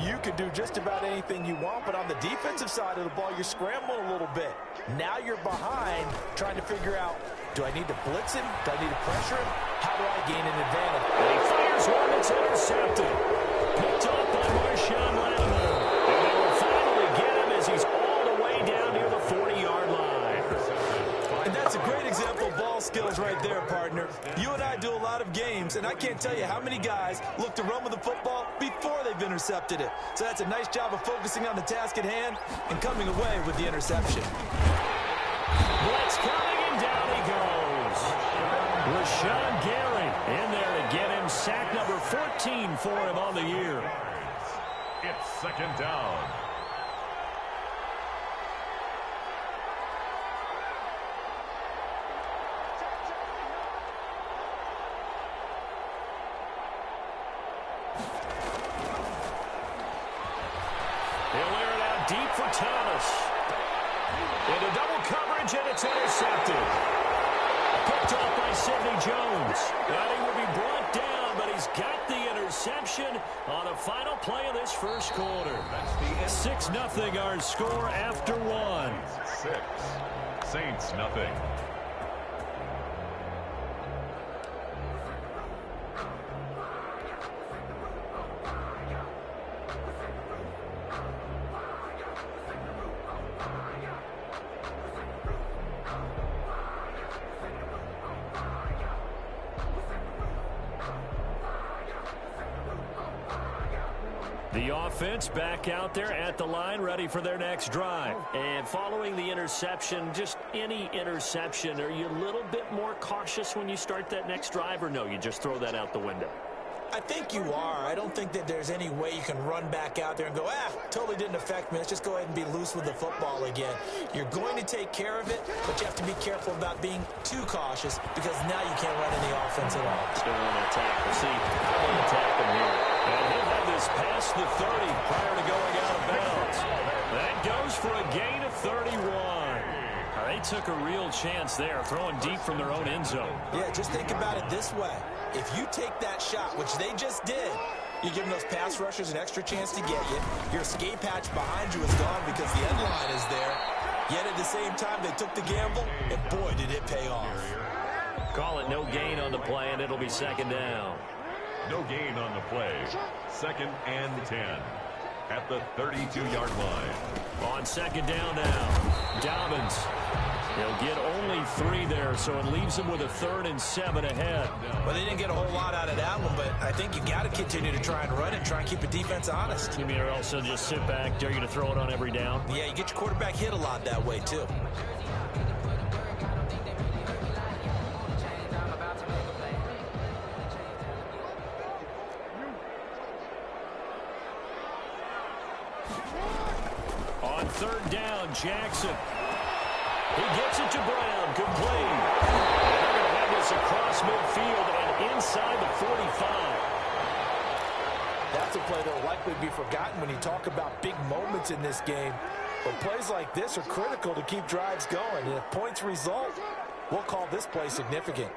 you can do just about anything you want, but on the defensive side of the ball, you're scrambling a little bit. Now you're behind trying to figure out, do I need to blitz him? Do I need to pressure him? How do I gain an advantage? And he fires one that's intercepted. Picked off by Marshawn Lattimore. And they will finally get him as he's all the way down near the 40-yard line. And that's a great example of ball skills right there, partner. You and I do a lot of games, and I can't tell you how many guys look to run with the football before they've intercepted it. So that's a nice job of focusing on the task at hand and coming away with the interception. Blitz coming, and down he goes. Rashawn Gary in there to get him sack number 14 for him on the year. It's 2nd down. He'll air it out deep for Thomas. Into double coverage, and it's intercepted. Picked off by Sidney Jones. And he will be brought down, but he's got the interception on the final play of this first quarter. 6-0 our score after 1. 6. Saints nothing. The offense back out there at the line, ready for their next drive. And following the interception, just any interception, are you a little bit more cautious when you start that next drive, or no, you just throw that out the window? I think you are. I don't think that there's any way you can run back out there and go, totally didn't affect me. Let's just go ahead and be loose with the football again. You're going to take care of it, but you have to be careful about being too cautious because now you can't run any offense at all. Still on that tackle. See how they attack him here. And he'll have this past the 30 prior to going out of bounds. That goes for a gain of 31. They took a real chance there, throwing deep from their own end zone. Yeah, just think about it this way. If you take that shot, which they just did, you're giving those pass rushers an extra chance to get you. Your escape hatch behind you is gone because the end line is there. Yet at the same time, they took the gamble, and boy, did it pay off. Call it no gain on the play, and it'll be 2nd down. No gain on the play. 2nd and 10. At the 32-yard line. On 2nd down now, Dobbins. He'll get only 3 there, so it leaves him with a 3rd and 7 ahead. Well, they didn't get a whole lot out of that one, but I think you got to continue to try and run it, try and keep the defense honest. You mean or else they'll just sit back, dare you to throw it on every down? Yeah, you get your quarterback hit a lot that way, too. On 3rd down, Jackson. He gets it to Brown, complete. They're going to have this across midfield and inside the 45. That's a play that will likely be forgotten when you talk about big moments in this game. But plays like this are critical to keep drives going. And if points result, we'll call this play significant.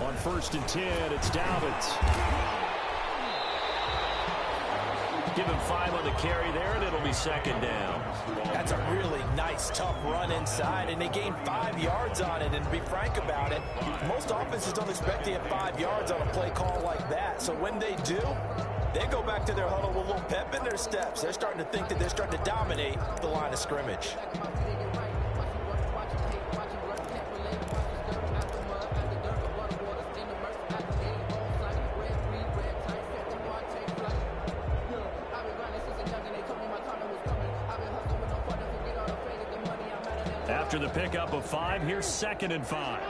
On 1st and 10, it's Dobbins. Give him 5 on the carry there, and it'll be 2nd down. That's a really nice, tough run inside, and they gained 5 yards on it. And to be frank about it, most offenses don't expect to get 5 yards on a play call like that. So when they do, they go back to their huddle with a little pep in their steps. They're starting to think that they're starting to dominate the line of scrimmage. After the pickup of 5, here's 2nd and 5.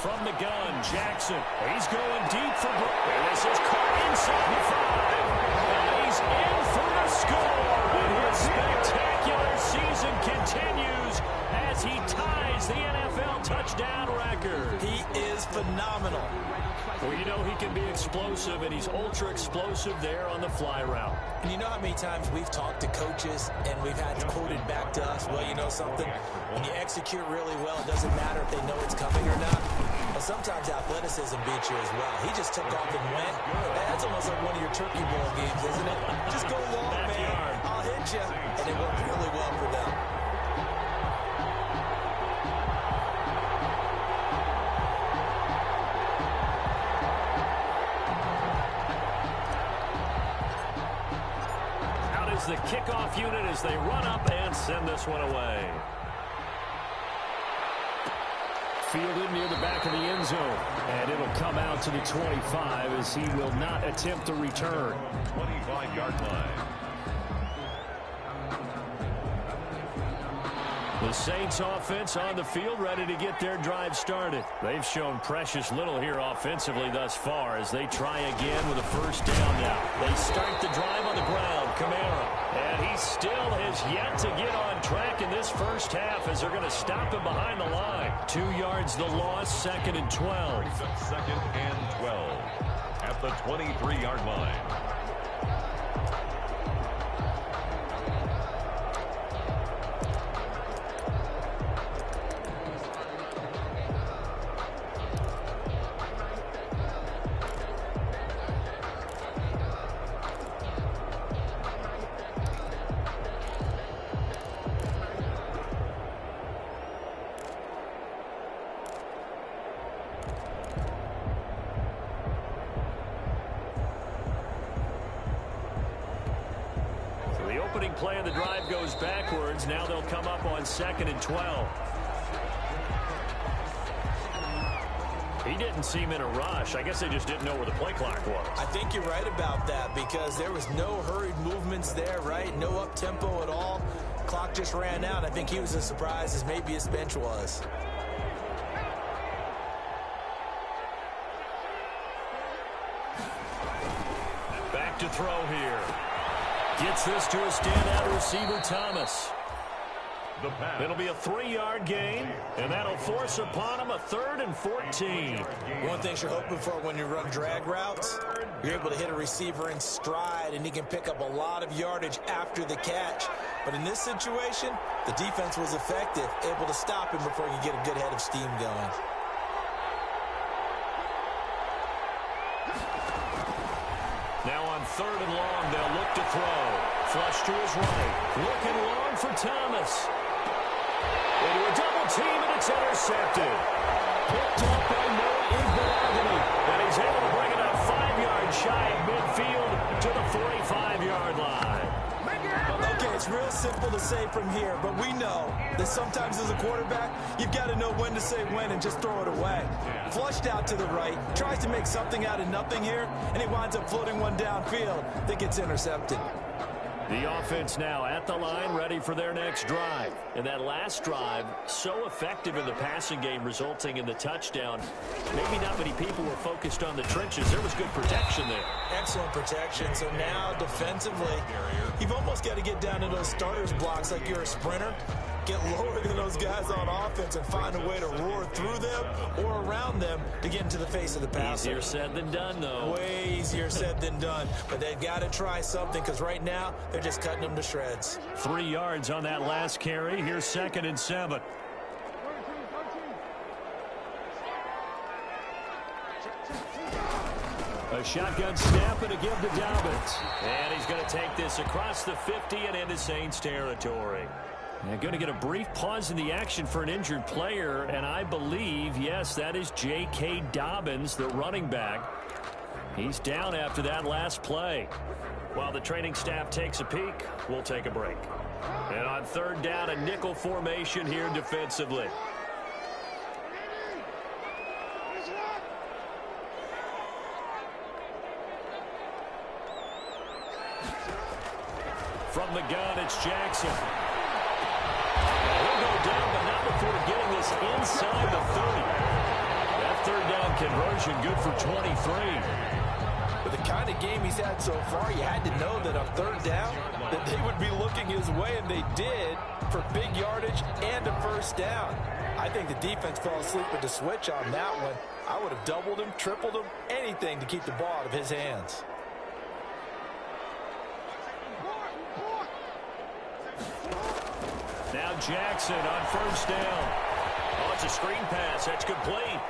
From the gun, Jackson. He's going deep for Brown. This is caught inside the 5. And he's in for the score. And his spectacular season continues as he ties the NFL touchdown record. He is phenomenal. Well, you know he can be explosive, and he's ultra-explosive there on the fly route. And you know how many times we've talked to coaches and we've had quoted back to us, well, you know something? When you execute really well, it doesn't matter if they know it's coming or not. But sometimes athleticism beats you as well. He just took off and went. That's almost like one of your Turkey Bowl games, isn't it? Just go long, man. I'll hit you. And it worked really well for them. The kickoff unit as they run up and send this one away. Fielded near the back of the end zone. And it'll come out to the 25 as he will not attempt to return. 25-yard line. The Saints offense on the field, ready to get their drive started. They've shown precious little here offensively thus far as they try again with a 1st down now. They start the drive on the ground. Kamara. And he still has yet to get on track in this first half as they're going to stop him behind the line. 2 yards the loss, 2nd and 12. 2nd and 12 at the 23-yard line. Play of the drive goes backwards. Now they'll come up on 2nd and 12. He didn't seem in a rush. I guess they just didn't know where the play clock was. I think you're right about that because there was no hurried movements there, right? No up-tempo at all. Clock just ran out. I think he was as surprised as maybe his bench was. Back to throw here. Gets this to a standout receiver, Thomas. It'll be a 3-yard gain, and that'll force upon him a 3rd and 14. One thing you're hoping for when you run drag routes, you're able to hit a receiver in stride, and he can pick up a lot of yardage after the catch. But in this situation, the defense was effective, able to stop him before he could get a good head of steam going. Now on 3rd and long, they'll look to throw. Flush to his right. Looking long for Thomas. Into a double team, and it's intercepted. Picked up by Noah Igbinoghene. And he's able to bring it up 5 yards shy of midfield to the 45-yard line. Okay, it's real simple to say from here, but we know that sometimes as a quarterback, you've got to know when to say when and just throw it away. Flushed out to the right, tries to make something out of nothing here, and he winds up floating one downfield that gets intercepted. The offense now at the line, ready for their next drive. And that last drive, so effective in the passing game, resulting in the touchdown. Maybe not many people were focused on the trenches. There was good protection there. Excellent protection. So now defensively, you've almost got to get down to those starters blocks like you're a sprinter. Get lower than those guys on offense and find a way to roar through them or around them to get into the face of the passer. Easier said than done, though. Way easier said than done. But they've got to try something because right now they're just cutting them to shreds. 3 yards on that last carry. Here's 2nd and 7. A shotgun snap and a give to Dobbins. And he's going to take this across the 50 and into Saints territory. They're going to get a brief pause in the action for an injured player, and I believe, yes, that is J.K. Dobbins, the running back. He's down after that last play. While the training staff takes a peek, we'll take a break. And on third down, a nickel formation here defensively. From the gun, it's Jackson. He'll go down, but not before getting this inside the 30. That third down conversion good for 23. With the kind of game he's had so far, you had to know that on third down that they would be looking his way, and they did, for big yardage and a first down. I think the defense fell asleep with the switch on that one. I would have doubled him, tripled him, anything to keep the ball out of his hands. Now Jackson on first down. Oh, it's a screen pass. That's complete.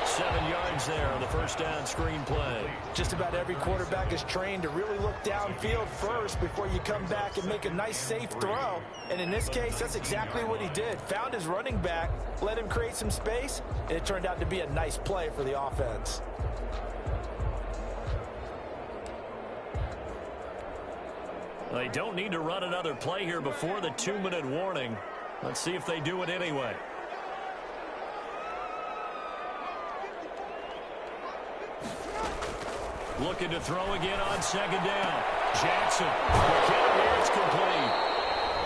7 yards there on the first down screen play. Just about every quarterback is trained to really look downfield first before you come back and make a nice, safe throw. And in this case, that's exactly what he did. Found his running back, let him create some space, and it turned out to be a nice play for the offense. They don't need to run another play here before the 2-minute warning. Let's see if they do it anyway. Looking to throw again on second down. Jackson. It's complete.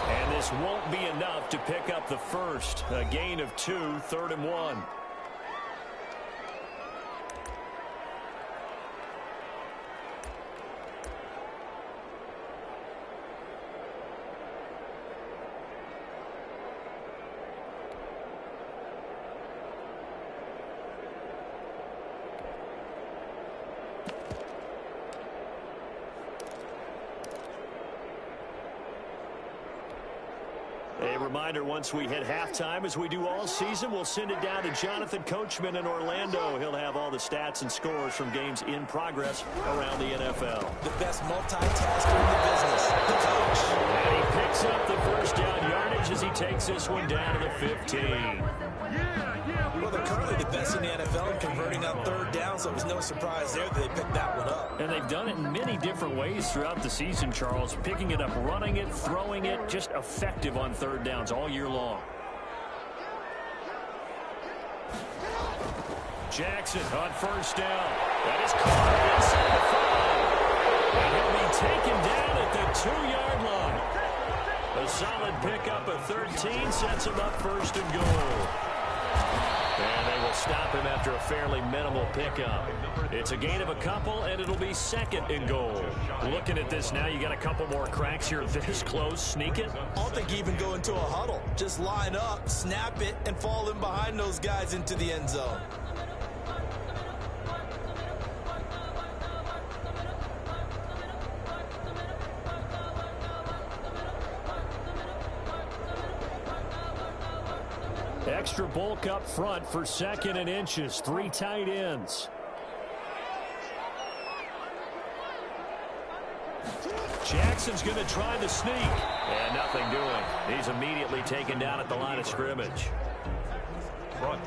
And this won't be enough to pick up the first. A gain of 2, 3rd and 1. A reminder, once we hit halftime, as we do all season, we'll send it down to Jonathan Coachman in Orlando. He'll have all the stats and scores from games in progress around the NFL. The best multitasker in the business, the coach. And he picks up the first down yardage as he takes this one down to the 15. Well, they're currently the best in the NFL in converting on third down, so it was no surprise there that they picked that one up. And they've done it in many different ways throughout the season, Charles. Picking it up, running it, throwing it, just effective on third downs all year long. Jackson on first down. That is caught inside the 5. And he'll be taken down at the 2-yard line. A solid pickup of 13 sets him up first and goal. And they will stop him after a fairly minimal pickup. It's a gain of a couple, and it'll be 2nd and goal. Looking at this now, you got a couple more cracks here this close. Sneak it. I don't think even go into a huddle. Just line up, snap it, and fall in behind those guys into the end zone. Extra bulk up front for 2nd and inches. 3 tight ends. Jackson's going to try the sneak. And nothing doing. He's immediately taken down at the line of scrimmage.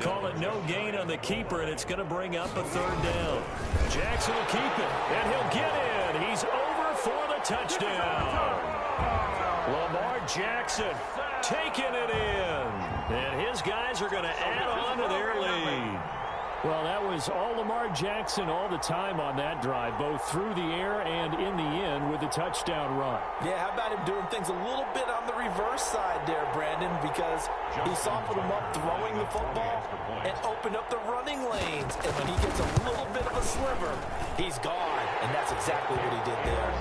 Call it no gain on the keeper, and it's going to bring up a 3rd down. Jackson will keep it, and he'll get in. He's over for the touchdown. Lamar Jackson taking it in. And his guys are going to add on to their lead. Well, that was all Lamar Jackson all the time on that drive, both through the air and in the end with the touchdown run. Yeah, how about him doing things a little bit on the reverse side there, Brandon, because he softened him up throwing the football and opened up the running lanes. And when he gets a little bit of a sliver, he's gone. And that's exactly what he did there.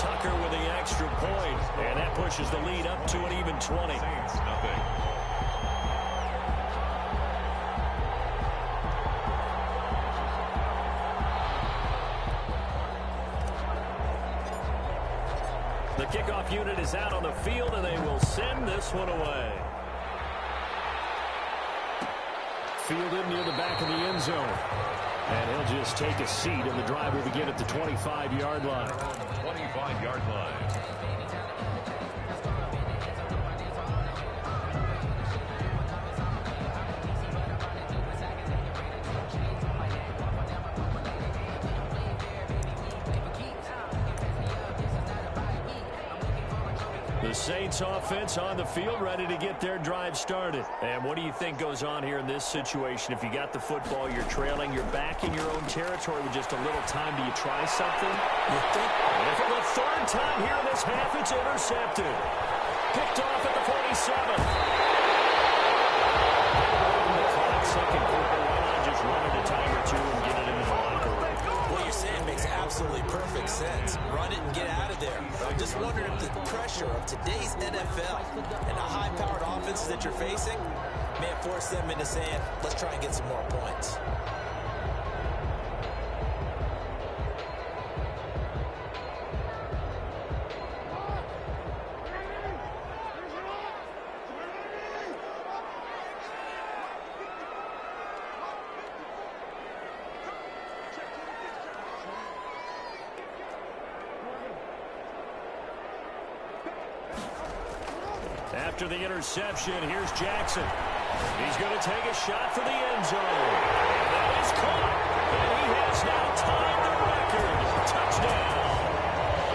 Tucker with the extra point, and that pushes the lead up to an even 20. The kickoff unit is out on the field, and they will send this one away. fielded near the back of the end zone. And he'll just take a seat, and the drive will begin at the 25-yard line. 25-yard line. The Saints offense on the field, ready to get their drive started. And what do you think goes on here in this situation? If you got the football, you're trailing, you're back in your own territory with just a little time. Do you try something? You think? And for the third time here in this half, it's intercepted. Picked off at the 47. The clock, second quarter, why not just run it a time or two and get it into the locker room? What you're saying makes absolutely perfect sense. Run it and get out of there. I'm just wondering if the pressure of today's NFL and the high-powered offenses that you're facing may force them into saying, let's try and get some more points. After the interception, here's Jackson. He's going to take a shot for the end zone. And that is caught. And he has now tied the record. Touchdown.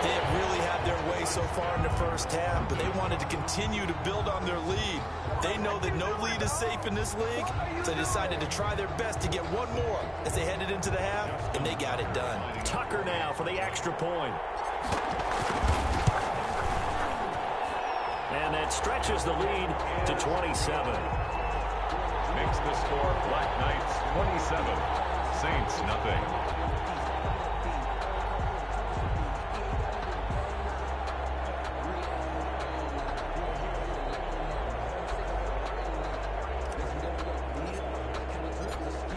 They have really had their way so far in the first half, but they wanted to continue to build on their lead. They know that no lead is safe in this league, so they decided to try their best to get one more as they headed into the half, and they got it done. Tucker now for the extra point. And that stretches the lead to 27. Makes the score Black Knights 27, Saints nothing.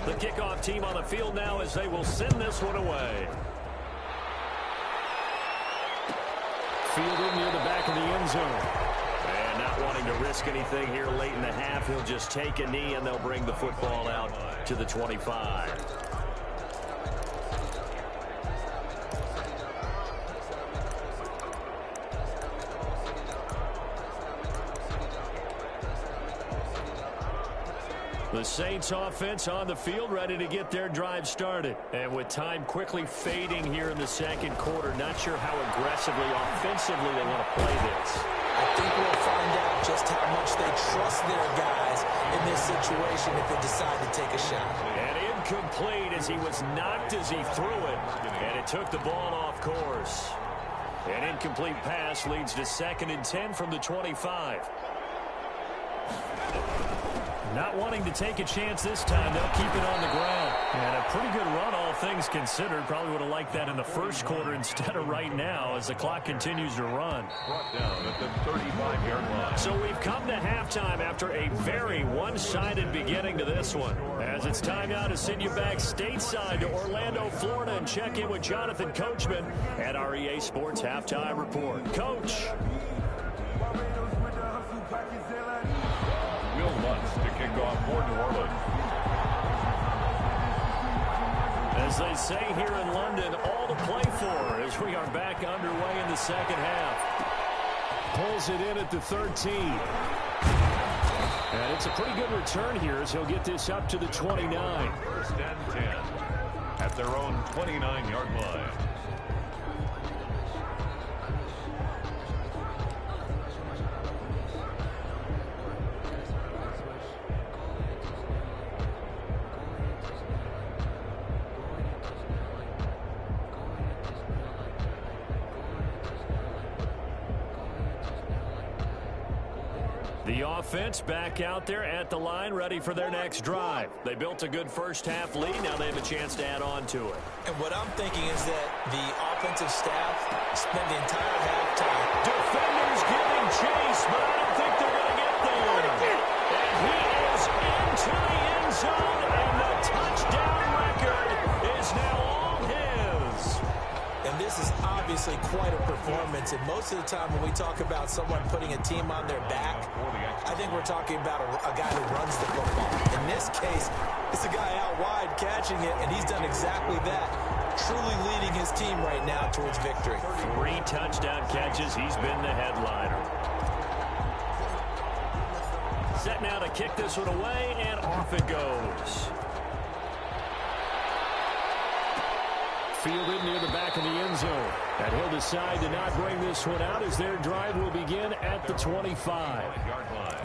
The kickoff team on the field now as they will send this one away. Fielded near the back of the end zone. And not wanting to risk anything here late in the half, he'll just take a knee and they'll bring the football out to the 25. The Saints offense on the field, ready to get their drive started. And with time quickly fading here in the second quarter, not sure how aggressively, offensively they want to play this. I think we'll find out just how much they trust their guys in this situation if they decide to take a shot. And incomplete as he was knocked as he threw it. And it took the ball off course. An incomplete pass leads to 2nd and 10 from the 25. Not wanting to take a chance this time, they'll keep it on the ground. And a pretty good run, all things considered. Probably would have liked that in the first quarter instead of right now as the clock continues to run. Brought down at the 35-yard line. So we've come to halftime after a very one-sided beginning to this one. As it's time now to send you back stateside to Orlando, Florida, and check in with Jonathan Coachman at our EA Sports Halftime Report. Coach. Will Lutz to kick off for New Orleans. As they say here in London, all to play for as we are back underway in the second half. Pulls it in at the 13. And it's a pretty good return here as he'll get this up to the 29. 1st and 10 at their own 29-yard line. The offense back out there at the line, ready for their next drive. They built a good first half lead. Now they have a chance to add on to it. And what I'm thinking is that the offensive staff spent the entire halftime. Defenders giving chase, but I don't think they're going to get there. And he is into the end zone, and the touchdown record is now all his. And this is obviously quite a performance performance, and most of the time when we talk about someone putting a team on their back, I think we're talking about a guy who runs the football. In this case, it's a guy out wide catching it, and he's done exactly that, truly leading his team right now towards victory. 3 touchdown catches. He's been the headliner. Set now to kick this one away, and off it goes. Fielded near the back of the end zone. And he'll decide to not bring this one out as their drive will begin at the 25-yard line.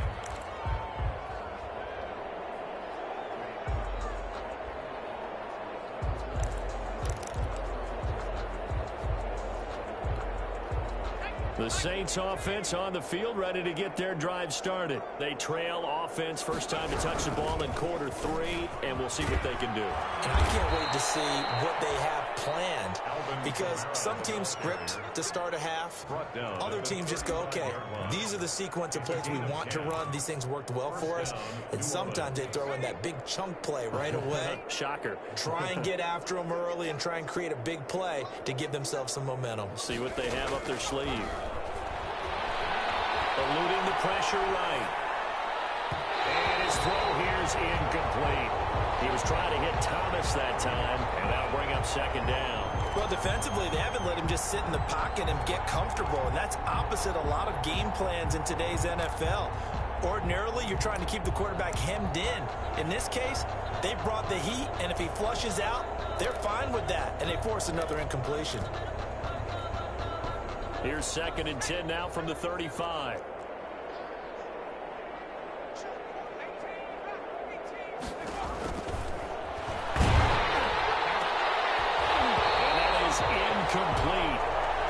The Saints offense on the field, ready to get their drive started. They trail offense, first time to touch the ball in quarter 3, and we'll see what they can do. And I can't wait to see what they have planned, because some teams script to start a half. Other teams just go, okay, these are the sequence of plays we want to run. These things worked well for us. And sometimes they throw in that big chunk play right away. Shocker. Try and get after them early and try and create a big play to give themselves some momentum. See what they have up their sleeve. Eluding the pressure right. And his throw here is incomplete. He was trying to hit Thomas that time, and that'll bring up second down. Well, defensively, they haven't let him just sit in the pocket and get comfortable, and that's opposite a lot of game plans in today's NFL. Ordinarily, you're trying to keep the quarterback hemmed in. In this case, they brought the heat, and if he flushes out, they're fine with that, and they force another incompletion. Here's 2nd and 10 now from the 35. And that is incomplete.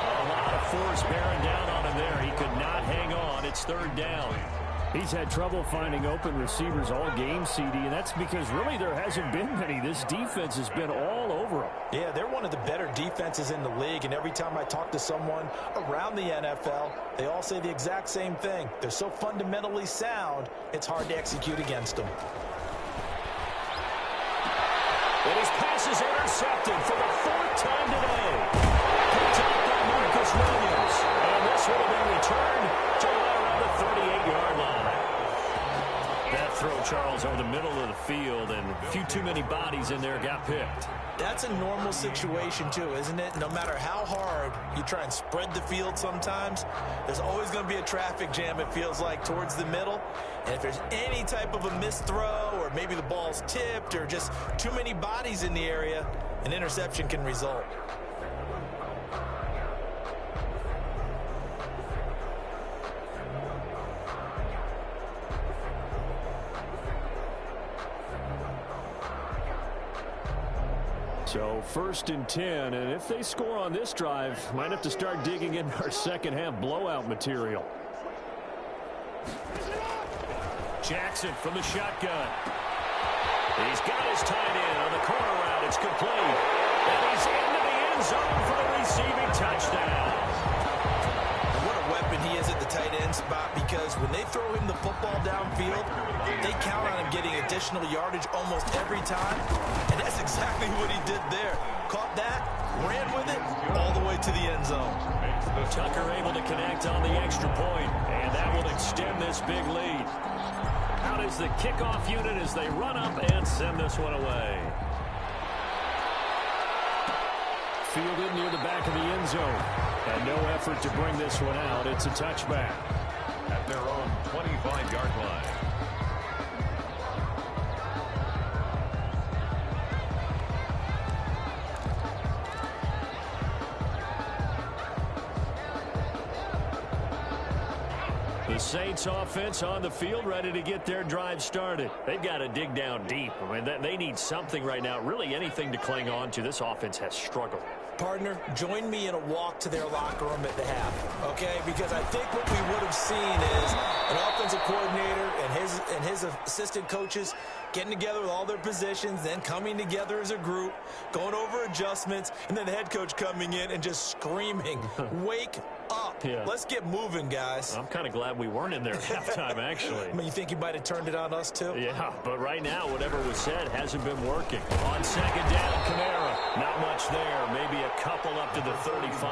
A lot of force bearing down on him there. He could not hang on. It's 3rd down. He's had trouble finding open receivers all game, CD, and that's because really there hasn't been many. This defense has been all over him. Yeah, they're one of the better defenses in the league, and every time I talk to someone around the NFL, they all say the exact same thing. They're so fundamentally sound, it's hard to execute against them. And his pass is intercepted for the 4th time today. Picked up by Marcus Williams. And this will have been returned to right around the 38-yard line. That throw, Charles, over the middle of the field, and a few too many bodies in there got picked. That's a normal situation, too, isn't it? No matter how hard you try and spread the field sometimes, there's always going to be a traffic jam, it feels like, towards the middle. And if there's any type of a missed throw, or maybe the ball's tipped, or just too many bodies in the area, an interception can result. So 1st and 10, and if they score on this drive, might have to start digging in our second half blowout material. Jackson from the shotgun. He's got his tight end on the corner route. It's complete. And he's into the end zone for the receiving touchdown. And what a weapon he is at the tight end spot, because when they throw him the football downfield, they count on him getting additional yardage almost every time. And that's exactly what he did there. Caught that, ran with it, all the way to the end zone. Tucker able to connect on the extra point, and that will extend this big lead. Out is the kickoff unit as they run up and send this one away. Fielded near the back of the end zone. And no effort to bring this one out. It's a touchback. At their own 25-yard line. The Saints offense on the field ready to get their drive started. They've got to dig down deep. I mean, they need something right now, really anything to cling on to. This offense has struggled. Partner, join me in a walk to their locker room at the half, okay? Because I think what we would have seen is an offensive coordinator and and his assistant coaches getting together with all their positions, then coming together as a group, going over adjustments, and then the head coach coming in and just screaming, wake up. Yeah. Let's get moving, guys. I'm kind of glad we weren't in there at halftime, actually. I mean, you think he might have turned it on us, too? Yeah, but right now, whatever was said hasn't been working. On second down, Kamara. Not much there. Maybe a couple up to the 35.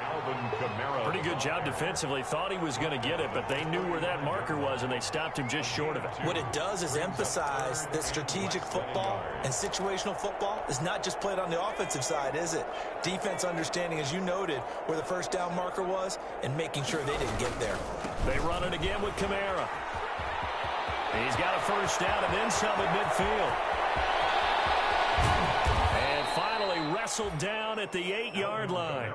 Alvin Kamara. Pretty good job defensively. Thought he was going to get it, but they knew where that marker was, and they stopped him just short of it. What it does is emphasize that strategic football and situational football is not just played on the offensive side, is it? Defense understanding, as you noted, where the first down marker was and making sure they didn't get there. They run it again with Kamara. He's got a first down and then some at midfield. And finally wrestled down at the 8-yard line.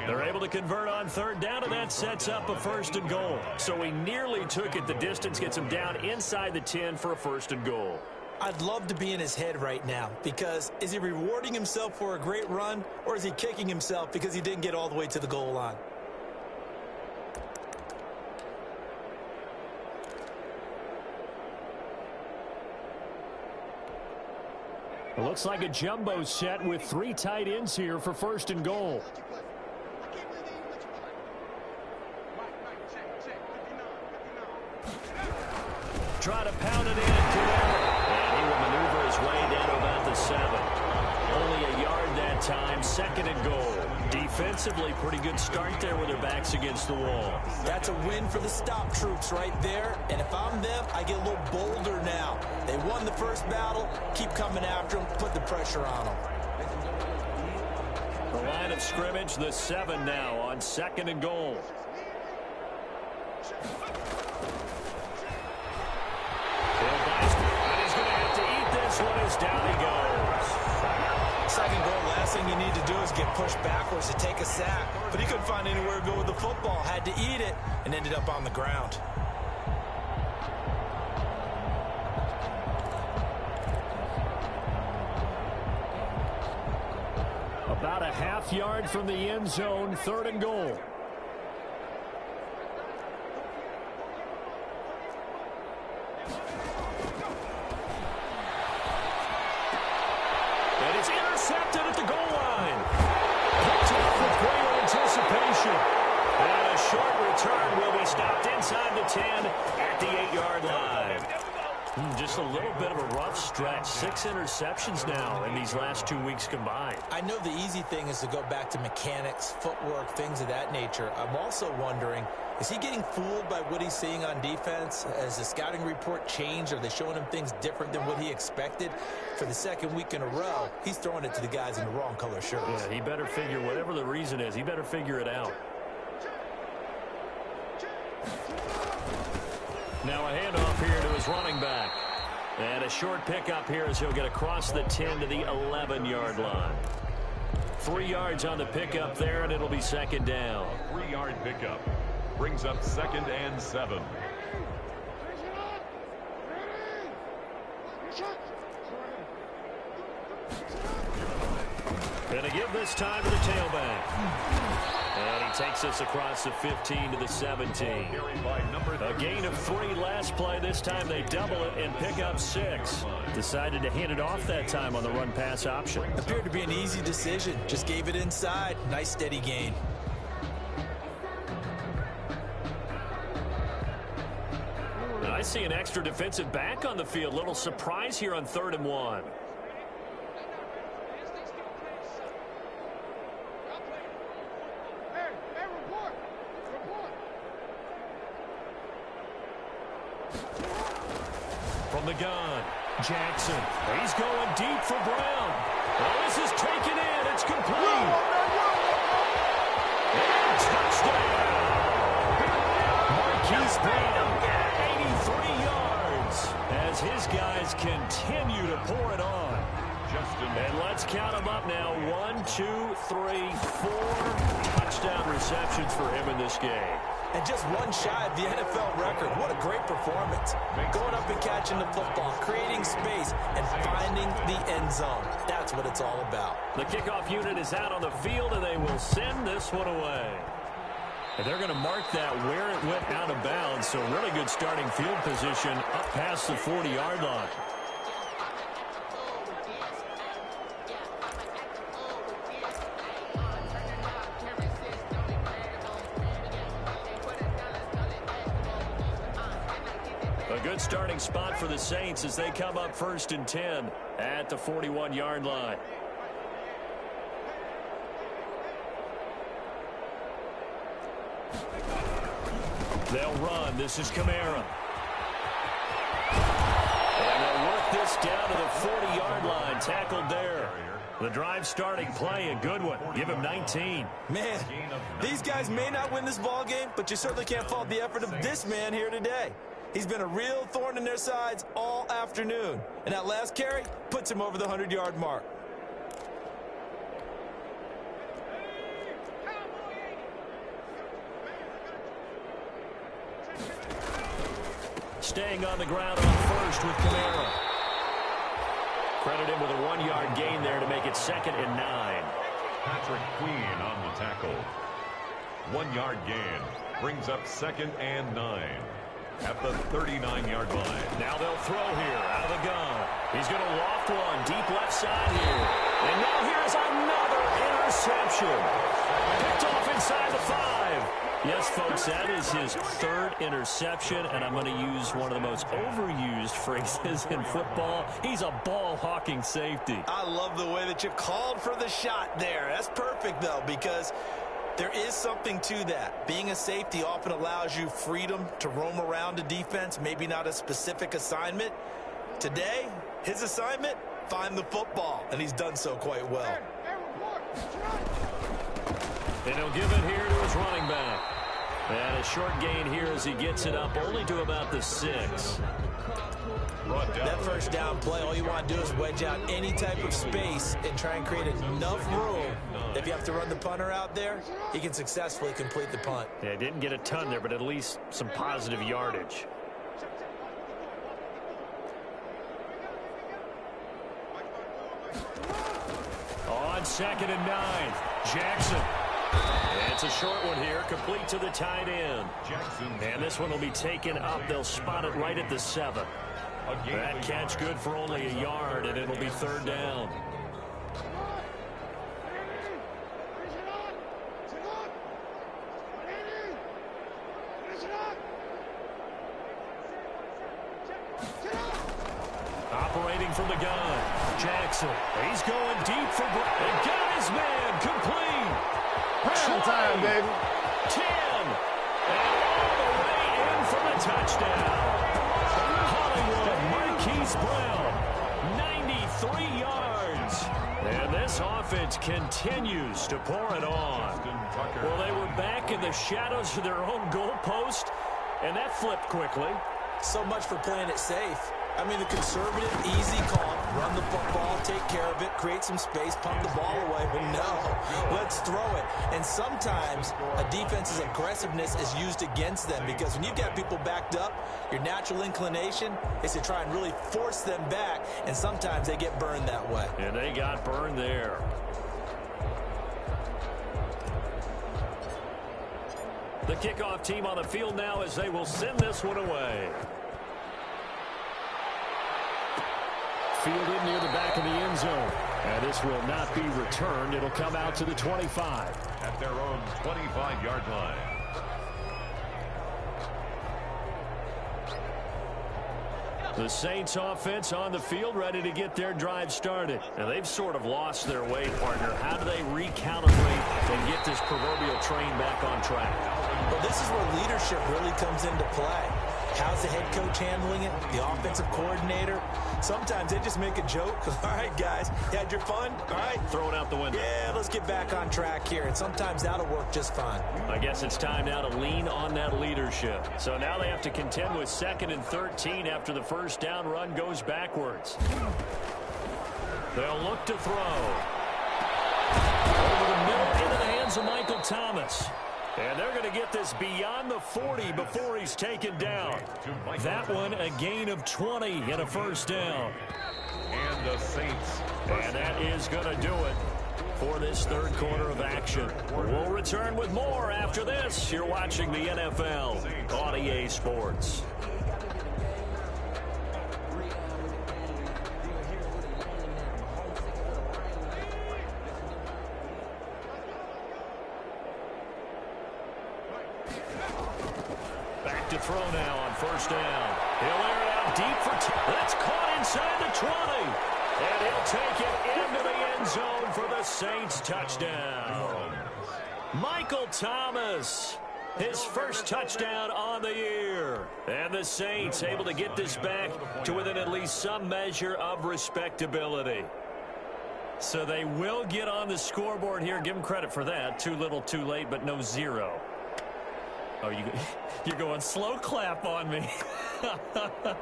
They're able to convert on third down, and that sets up a 1st and goal. So he nearly took it the distance, gets him down inside the 10 for a 1st and goal. I'd love to be in his head right now, because is he rewarding himself for a great run, or is he kicking himself because he didn't get all the way to the goal line? It looks like a jumbo set with 3 tight ends here for 1st and goal. Try to pound it in. And he will maneuver his way down to about the 7. Only a yard that time. 2nd and goal. Defensively, pretty good start there with their backs against the wall. That's a win for the stop troops right there. And if I'm them, I get a little bolder now. They won the first battle. Keep coming after them. Put the pressure on them. The line of scrimmage, the 7 now on 2nd and goal. He's going to have to eat this one as down he goes. 2nd goal, last thing you need to do is get pushed backwards to take a sack. But he couldn't find anywhere to go with the football. Had to eat it and ended up on the ground. About a half yard from the end zone, 3rd and goal. And it's intercepted at the goal line. Picked off with great anticipation. And a short return will be stopped inside the 10 at the 8-yard line. Just a little bit of a rough stretch. 6 interceptions now in these last 2 weeks combined. I know the easy thing is to go back to mechanics, footwork, things of that nature. I'm also wondering, is he getting fooled by what he's seeing on defense? Has the scouting report changed? Are they showing him things different than what he expected? For the 2nd week in a row, he's throwing it to the guys in the wrong color shirts. Yeah, he better figure, whatever the reason is, he better figure it out. Now a handoff here to his running back. And a short pickup here as he'll get across the 10 to the 11-yard line. 3 yards on the pickup there, and it'll be 2nd down. 3-yard pickup brings up 2nd and 7. And a give this time to the tailback. And he takes us across the 15 to the 17. A gain of 3 last play. This time they double it and pick up 6. Decided to hand it off that time on the run-pass option. Appeared to be an easy decision. Just gave it inside. Nice steady gain. I see an extra defensive back on the field. Little surprise here on 3rd and 1. From the gun, Jackson. He's going deep for Brown. Oh, this is taken in. It's complete. And touchdown. Marquise Brown, 83 yards, as his guys continue to pour it on. And let's count them up now. 1, 2, 3, 4 touchdown receptions for him in this game. And just one shy of the NFL record. What a great performance. Going up and catching the football, creating space, and finding the end zone. That's what it's all about. The kickoff unit is out on the field, and they will send this one away. And they're going to mark that where it went out of bounds. So really good starting field position up past the 40-yard line. A good starting spot for the Saints as they come up 1st and 10 at the 41-yard line. They'll run. This is Kamara. And they'll work this down to the 40-yard line. Tackled there. The drive starting play, a good one. Give him 19. Man, these guys may not win this ball game, but you certainly can't fault the effort of this man here today. He's been a real thorn in their sides all afternoon. And that last carry puts him over the 100-yard mark. Staying on the ground on 1st with Kamara. Credit him with a 1-yard gain there to make it 2nd and 9. Patrick Queen on the tackle. 1-yard gain brings up 2nd and 9 at the 39-yard line. Now they'll throw here out of the gun. He's going to loft one deep left side here. And now here's another interception. Picked off inside the 5. Yes, folks, that is his 3rd interception, and I'm going to use one of the most overused phrases in football. He's a ball-hawking safety. I love the way that you called for the shot there. That's perfect, though, because there is something to that. Being a safety often allows you freedom to roam around a defense, maybe not a specific assignment. Today, his assignment, find the football, and he's done so quite well. And he'll give it here to his running back. And a short gain here as he gets it up only to about the 6. That first down play, all you want to do is wedge out any type of space and try and create enough room. If you have to run the punter out there, he can successfully complete the punt. Yeah, didn't get a ton there, but at least some positive yardage. On 2nd and 9, Jackson. And it's a short one here, complete to the tight end. And this one will be taken up. They'll spot it right at the 7. That catch good for only a yard, and it'll be 3rd down. Operating from the gun, Jackson. He's going deep for and got his man complete. Prime time, baby. 10. And all the way in for the touchdown. Hollywood Marquise Brown, 93 yards. And this offense continues to pour it on. Well, they were back in the shadows of their own goalpost, and that flipped quickly. So much for playing it safe. I mean, the conservative, easy call, run the football, take care of it, create some space, pump the ball away. But no, let's throw it. And sometimes a defense's aggressiveness is used against them because when you've got people backed up, your natural inclination is to try and really force them back, and sometimes they get burned that way. And they got burned there. The kickoff team on the field now as they will send this one away. Fielded near the back of the end zone. And this will not be returned. It'll come out to the 25. At their own 25-yard line. The Saints offense on the field ready to get their drive started. And they've sort of lost their way, partner. How do they recalibrate and get this proverbial train back on track? Well, this is where leadership really comes into play. How's the head coach handling it? The offensive coordinator? Sometimes they just make a joke. All right, guys, you had your fun? All right. Throw it out the window. Yeah, let's get back on track here. And sometimes that'll work just fine. I guess it's time now to lean on that leadership. So now they have to contend with 2nd and 13 after the first down run goes backwards. They'll look to throw. Over the middle into the hands of Michael Thomas. And they're going to get this beyond the 40 before he's taken down. That one, a gain of 20 and a first down. And the Saints. And that is going to do it for this third quarter of action. We'll return with more after this. You're watching the NFL on EA Sports. Back to throw now on first down. He'll air it out deep for that's caught inside the 20. And he'll take it into the end zone for the Saints touchdown. Michael Thomas, his first touchdown on the year. And the Saints able to get this back to within at least some measure of respectability. So they will get on the scoreboard here. Give them credit for that. Too little, too late, but no zero. Oh, you're going slow clap on me.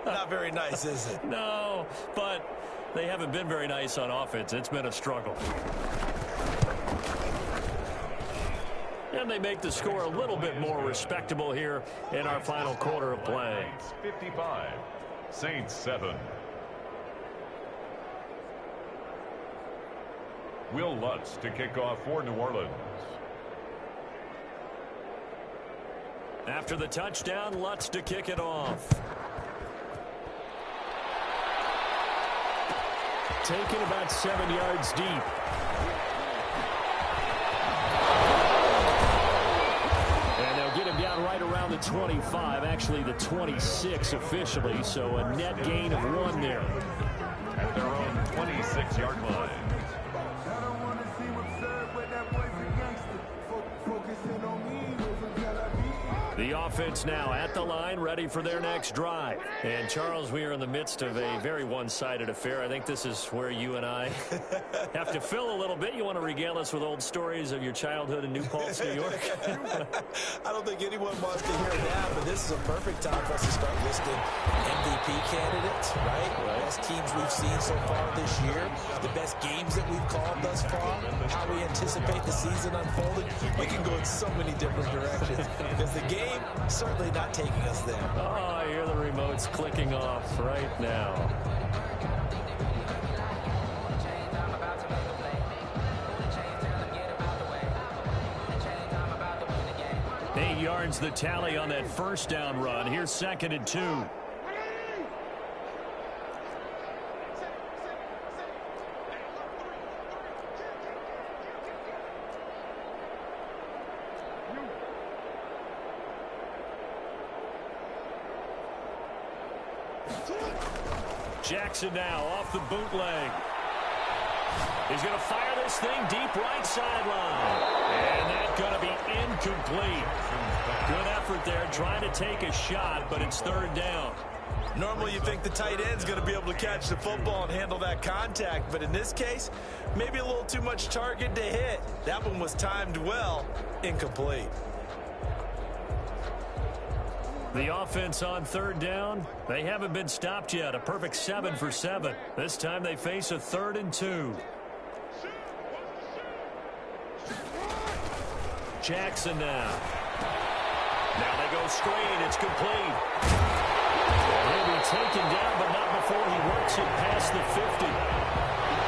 Not very nice, is it? No, but they haven't been very nice on offense. It's been a struggle. And they make the score a little bit more respectable here in our final quarter of play. 55, Saints 7. Will Lutz to kick off for New Orleans. After the touchdown, Lutz to kick it off. Taken about 7 yards deep. And they'll get him down right around the 25, actually the 26 officially, so a net gain of 1 there. At their own 26-yard line. The offense now at the line, ready for their next drive. And, Charles, we are in the midst of a very one-sided affair. I think this is where you and I have to fill a little bit. You want to regale us with old stories of your childhood in New Paltz, New York? I don't think anyone wants to hear that, but this is a perfect time for us to start listing MVP candidates, right? Best teams we've seen so far this year, the best games that we've called thus far, how we anticipate the season unfolding. We can go in so many different directions because the game certainly not taking us there. Oh, I hear the remotes clicking off right now. Eight yards the tally on that first down run. Here's 2nd and 2. Jackson now off the bootleg. He's going to fire this thing deep right sideline. And that's going to be incomplete. Good effort there trying to take a shot, but it's 3rd down. Normally you think the tight end's going to be able to catch the football and handle that contact, but in this case, maybe a little too much target to hit. That one was timed well, incomplete. The offense on 3rd down, they haven't been stopped yet. A perfect 7 for 7. This time they face a 3rd and 2. Jackson now. Now they go screen. It's complete. He'll be taken down, but not before he works it past the 50.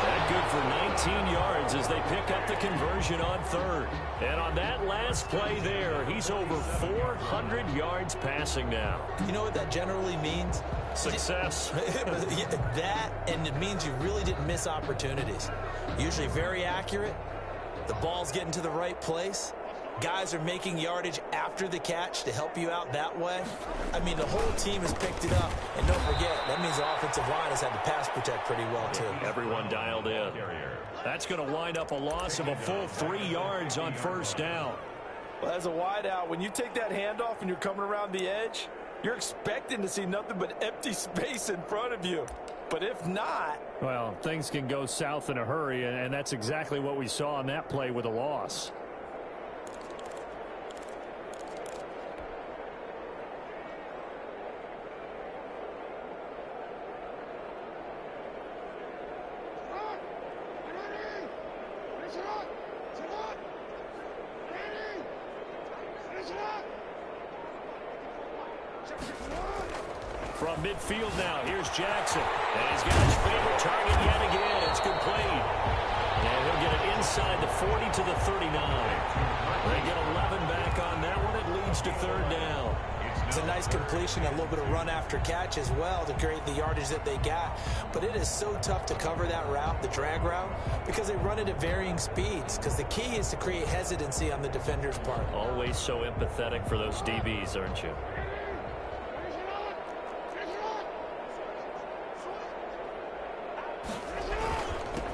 That good for 19 yards as they pick up the conversion on 3rd. And on that last play there, he's over 400 yards passing now. You know what that generally means? Success. That, and it means you really didn't miss opportunities. Usually very accurate. The ball's getting to the right place. Guys are making yardage after the catch to help you out that way. I mean, the whole team has picked it up. And don't forget, that means the offensive line has had to pass protect pretty well, too. Everyone dialed in. That's going to wind up a loss of a full 3 yards on 1st down. Well, as a wideout, when you take that handoff and you're coming around the edge, you're expecting to see nothing but empty space in front of you. But if not... Well, things can go south in a hurry, and that's exactly what we saw on that play with a loss. From midfield now, here's Jackson. And he's got his favorite target yet again. It's complete. And he'll get it inside the 40 to the 39. They get 11 back on that one. It leads to third down. It's a nice completion, a little bit of run after catch as well to create the yardage that they got. But it is so tough to cover that route, the drag route, because they run it at varying speeds. Because the key is to create hesitancy on the defender's part. Always so empathetic for those DBs, aren't you?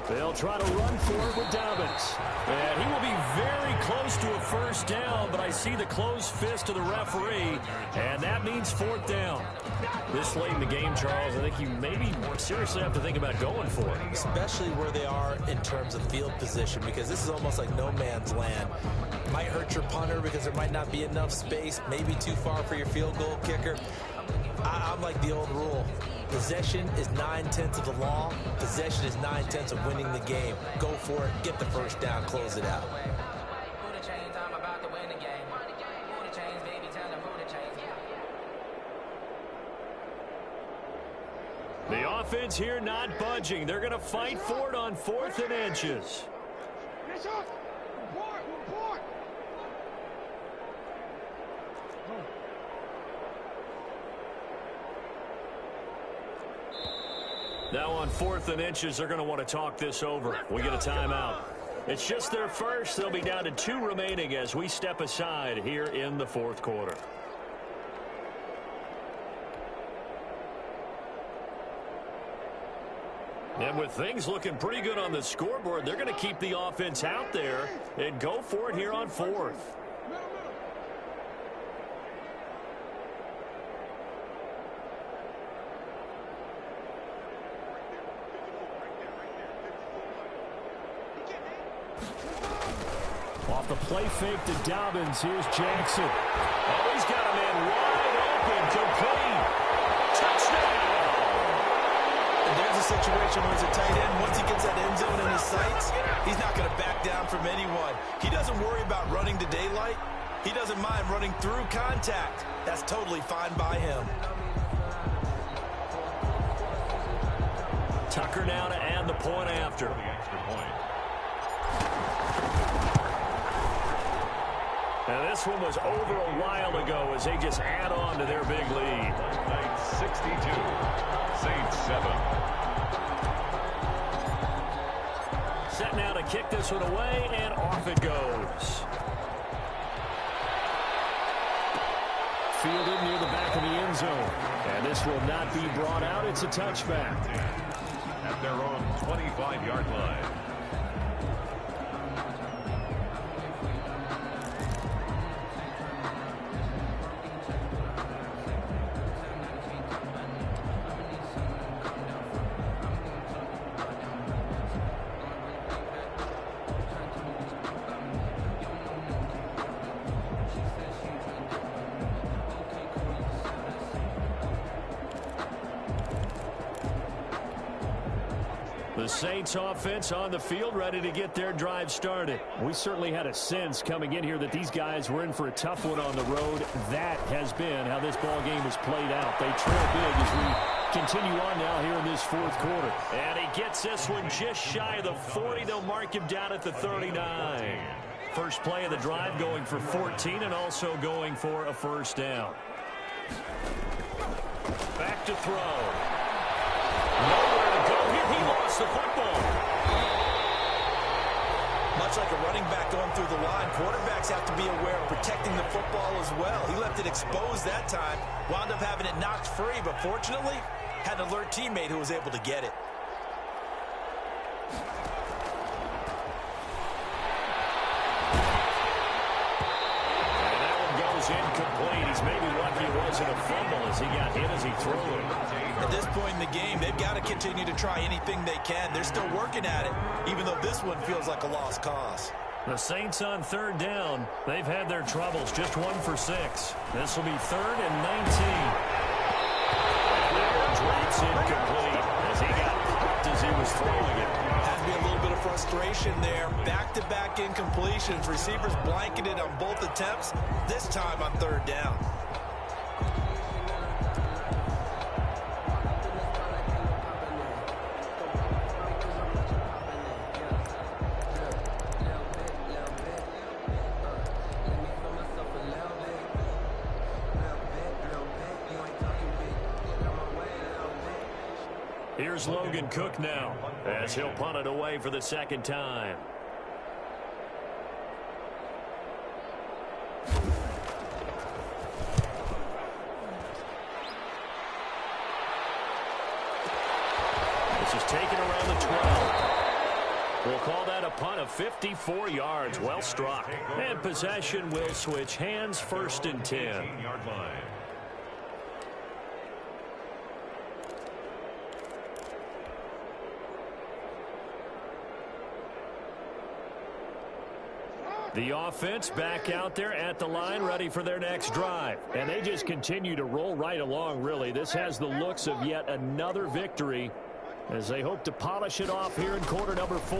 They'll try to run for it with Dobbins. And he will be very close to a first down, but I see the closed fist of the referee, and that means fourth down. This late in the game, Charles, I think you maybe seriously have to think about going for it. Especially where they are in terms of field position, because this is almost like no man's land. Might hurt your punter because there might not be enough space, maybe too far for your field goal kicker. I'm like the old rule. Possession is 9/10 of the law. Possession is 9/10 of winning the game. Go for it. Get the first down. Close it out. The offense here not budging. They're going to fight for it on 4th and inches. Now on 4th and inches, they're going to want to talk this over. We get a timeout. It's just their first. They'll be down to 2 remaining as we step aside here in the 4th quarter. And with things looking pretty good on the scoreboard, they're going to keep the offense out there and go for it here on 4th. Off the play fake to Dobbins. Here's Jackson. Oh, he's got a man wide open. Complete. Touchdown. And there's a situation where he's a tight end. Once he gets that end zone in his sights, he's not going to back down from anyone. He doesn't worry about running to daylight. He doesn't mind running through contact. That's totally fine by him. Tucker now to add the point after. The extra point. Now this one was over a while ago as they just add on to their big lead. 62, Saints 7. Set now to kick this one away, and off it goes. Fielded near the back of the end zone. And this will not be brought out. It's a touchback. At their own 25-yard line. The Saints offense on the field, ready to get their drive started. We certainly had a sense coming in here that these guys were in for a tough one on the road. That has been how this ball game has played out. They trail big as we continue on now here in this 4th quarter. And he gets this one just shy of the 40. They'll mark him down at the 39. First play of the drive going for 14 and also going for a first down. Back to throw. Nowhere to go here. He lost the football. Much like a running back going through the line, quarterbacks have to be aware of protecting the football as well. He left it exposed that time, wound up having it knocked free, but fortunately, had an alert teammate who was able to get it. And that one goes incomplete. He's maybe lucky it wasn't a fumble as he got hit as he threw it. At this point in the game, they've got to continue to try anything they can. They're still working at it, even though this one feels like a lost cause. The Saints on 3rd down. They've had their troubles, just 1 for 6. This will be 3rd and 19. And that one drops incomplete as he got popped as he was throwing it. Has to be a little bit of frustration there. Back-to-back incompletions. Receivers blanketed on both attempts, this time on 3rd down. Here's Logan Cook now as he'll punt it away for the second time. This is taken around the 12. We'll call that a punt of 54 yards. Well struck. And possession will switch hands, 1st and 10. 15-yard line. The offense back out there at the line, ready for their next drive. And they just continue to roll right along, really. This has the looks of yet another victory as they hope to polish it off here in quarter number 4.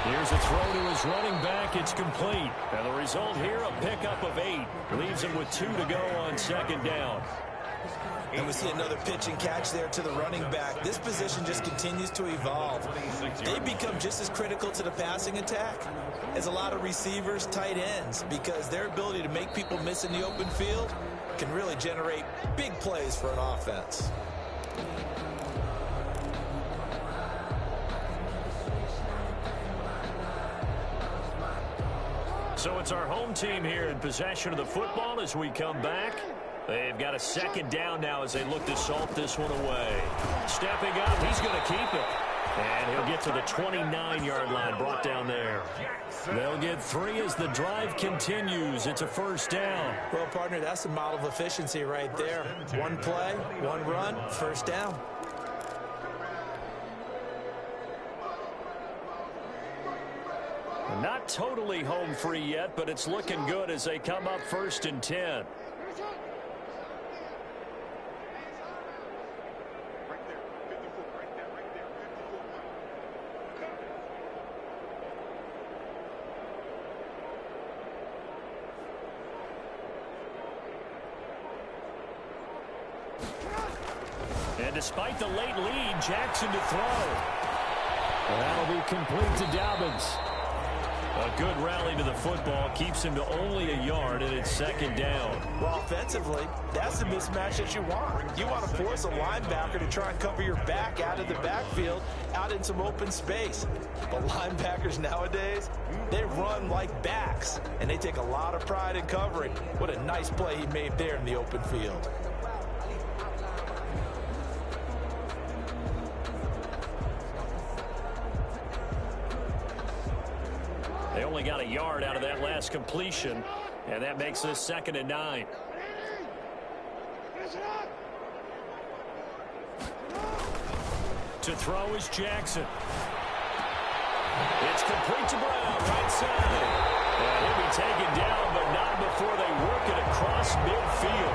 Here's a throw to his running back. It's complete. And the result here, a pickup of 8. Leaves him with 2 to go on 2nd down. And we see another pitch and catch there to the running back. This position just continues to evolve. They become just as critical to the passing attack as a lot of receivers, tight ends, because their ability to make people miss in the open field can really generate big plays for an offense. So it's our home team here in possession of the football as we come back. They've got a 2nd down now as they look to salt this one away. Stepping up, he's going to keep it. And he'll get to the 29-yard line, brought down there. They'll get 3 as the drive continues. It's a 1st down. Well, partner, that's a model of efficiency right there. 1 play, 1 run, 1st down. Not totally home free yet, but it's looking good as they come up 1st and 10. And despite the late lead, Jackson to throw. That'll be complete to Dobbins. A good rally to the football keeps him to only a yard, and it's 2nd down. Well, offensively, that's the mismatch that you want. You want to force a linebacker to try and cover your back out of the backfield, out in some open space. But linebackers nowadays, they run like backs, and they take a lot of pride in covering. What a nice play he made there in the open field. They only got a yard out of that last completion, and that makes this 2nd and 9. To throw is Jackson. It's complete to Brown, right side. And he'll be taken down, but not before they work it across midfield.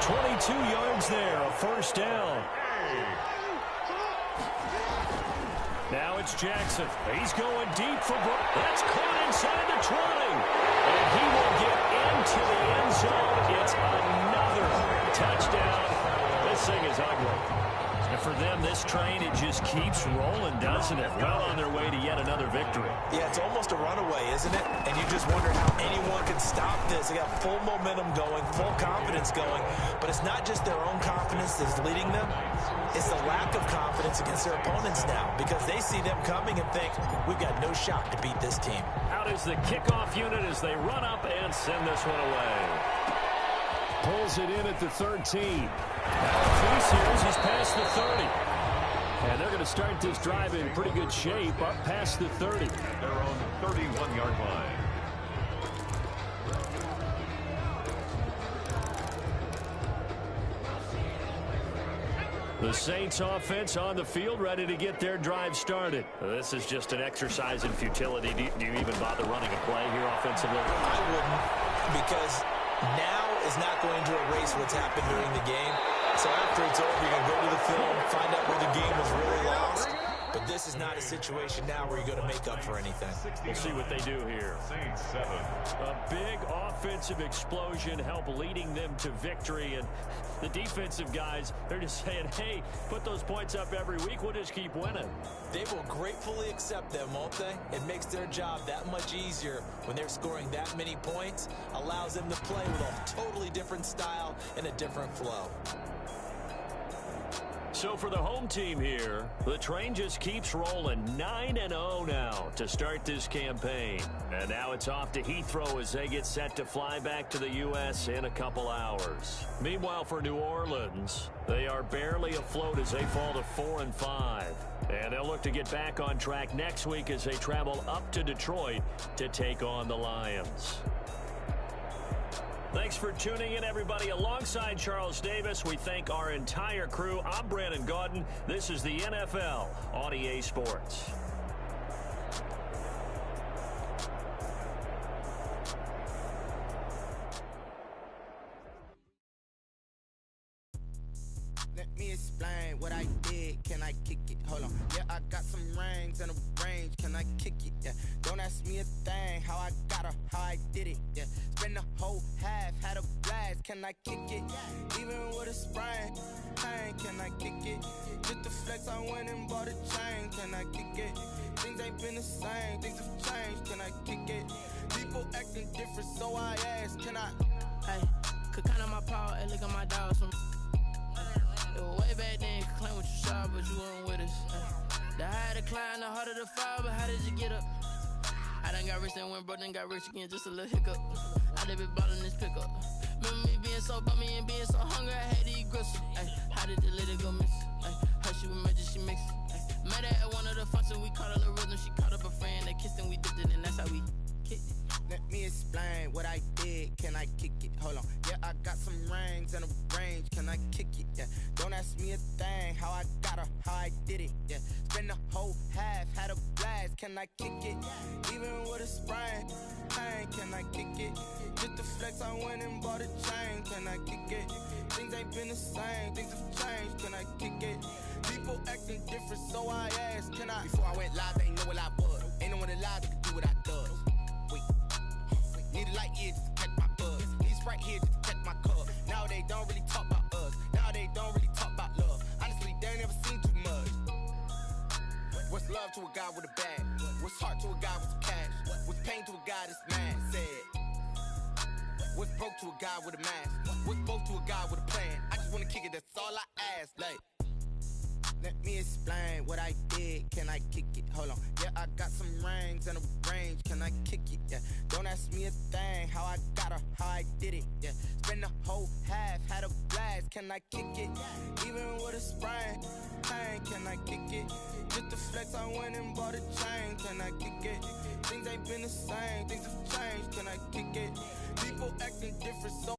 22 yards there, a 1st down. Now it's Jackson. He's going deep for Brown. That's caught inside the 20. And he will get into the end zone. It's another touchdown. This thing is ugly. And for them, this train, it just keeps rolling, doesn't it? Well on their way to yet another victory. Yeah, it's almost a runaway, isn't it? And you just wonder how anyone can stop this. They got full momentum going, full confidence going. But it's not just their own confidence that's leading them. It's the lack of confidence against their opponents now, because they see them coming and think, we've got no shot to beat this team. Out is the kickoff unit as they run up and send this one away. Pulls it in at the 13. Now 3 series, he's past the 30. And they're going to start this drive in pretty good shape, up past the 30. Their own 31-yard line. The Saints offense on the field, ready to get their drive started. This is just an exercise in futility. Do you even bother running a play here offensively? I wouldn't, because now is not going to erase what's happened during the game. So after it's over, you're going to go to the film, find out where the game was really lost. But this is not a situation now where you're going to make up for anything. We'll see what they do here. Saints 7. A big offensive explosion help leading them to victory. And the defensive guys, they're just saying, hey, put those points up every week. We'll just keep winning. They will gratefully accept them, won't they? It makes their job that much easier when they're scoring that many points. Allows them to play with a totally different style and a different flow. So for the home team here, the train just keeps rolling 9-0 now to start this campaign. And now it's off to Heathrow as they get set to fly back to the U.S. in a couple hours. Meanwhile, for New Orleans, they are barely afloat as they fall to 4-5. And they'll look to get back on track next week as they travel up to Detroit to take on the Lions. Thanks for tuning in, everybody. Alongside Charles Davis, we thank our entire crew. I'm Brandon Gaudin. This is the NFL on EA Sports. Let me explain what I did. Can I kick it? Hold on. Yeah, I got some rings and a range. Can I kick it? Yeah. Don't ask me a thing. How I got her, how I did it. Yeah. Spend the whole half, had a blast. Can I kick it? Even with a sprain. Pain, can I kick it? Just the flex, I went and bought a chain. Can I kick it? Things ain't been the same. Things have changed. Can I kick it? People acting different, so I ask. Can I? Hey, could count on my power and look at my dogs from. Way back then, you could claim what you saw, but you weren't with us. The higher the climb, the harder the fall, but how did you get up? I done got rich and went broke, then got rich again, just a little hiccup. I done been ballin' this pickup. Remember me being so bummy and being so hungry, I had to eat gristle. How did the lady go miss? How she was magic, she mixed. Met her at one of the functions, we caught her the rhythm, she caught up a friend, they kissed and we dipped it, and that's how we kicked it. Let me explain what I did. Can I kick it? Hold on. Yeah, I got some rings and a range. Can I kick it? Yeah. Don't ask me a thing. How I got her, how I did it. Yeah. Spend the whole half, had a blast. Can I kick it? Even with a sprain. Pain, can I kick it? Just the flex, I went and bought a chain. Can I kick it? Things ain't been the same. Things have changed. Can I kick it? People acting different, so I asked. Can I? Before I went live, they ain't know what I was. Ain't no one alive that could do what I does. Need a light here just to catch my buzz. Need Sprite here just to catch my cup. Now they don't really talk about us. Now they don't really talk about love. Honestly, they ain't never seen too much. What's love to a guy with a bag? What's heart to a guy with some cash? What's pain to a guy that's mad? Said. What's broke to a guy with a mask? What's both to a guy with a plan? I just wanna kick it, that's all I ask. Like, let me explain what I did. Can I kick it? Hold on. Yeah, I got some rings and a range. Can I kick it? Yeah. Don't ask me a thing. How I got her, how I did it. Yeah. Spend the whole half, had a blast. Can I kick it? Even with a sprain. Pain, can I kick it? Just the flex, I went and bought a chain. Can I kick it? Things ain't been the same. Things have changed. Can I kick it? People acting different, so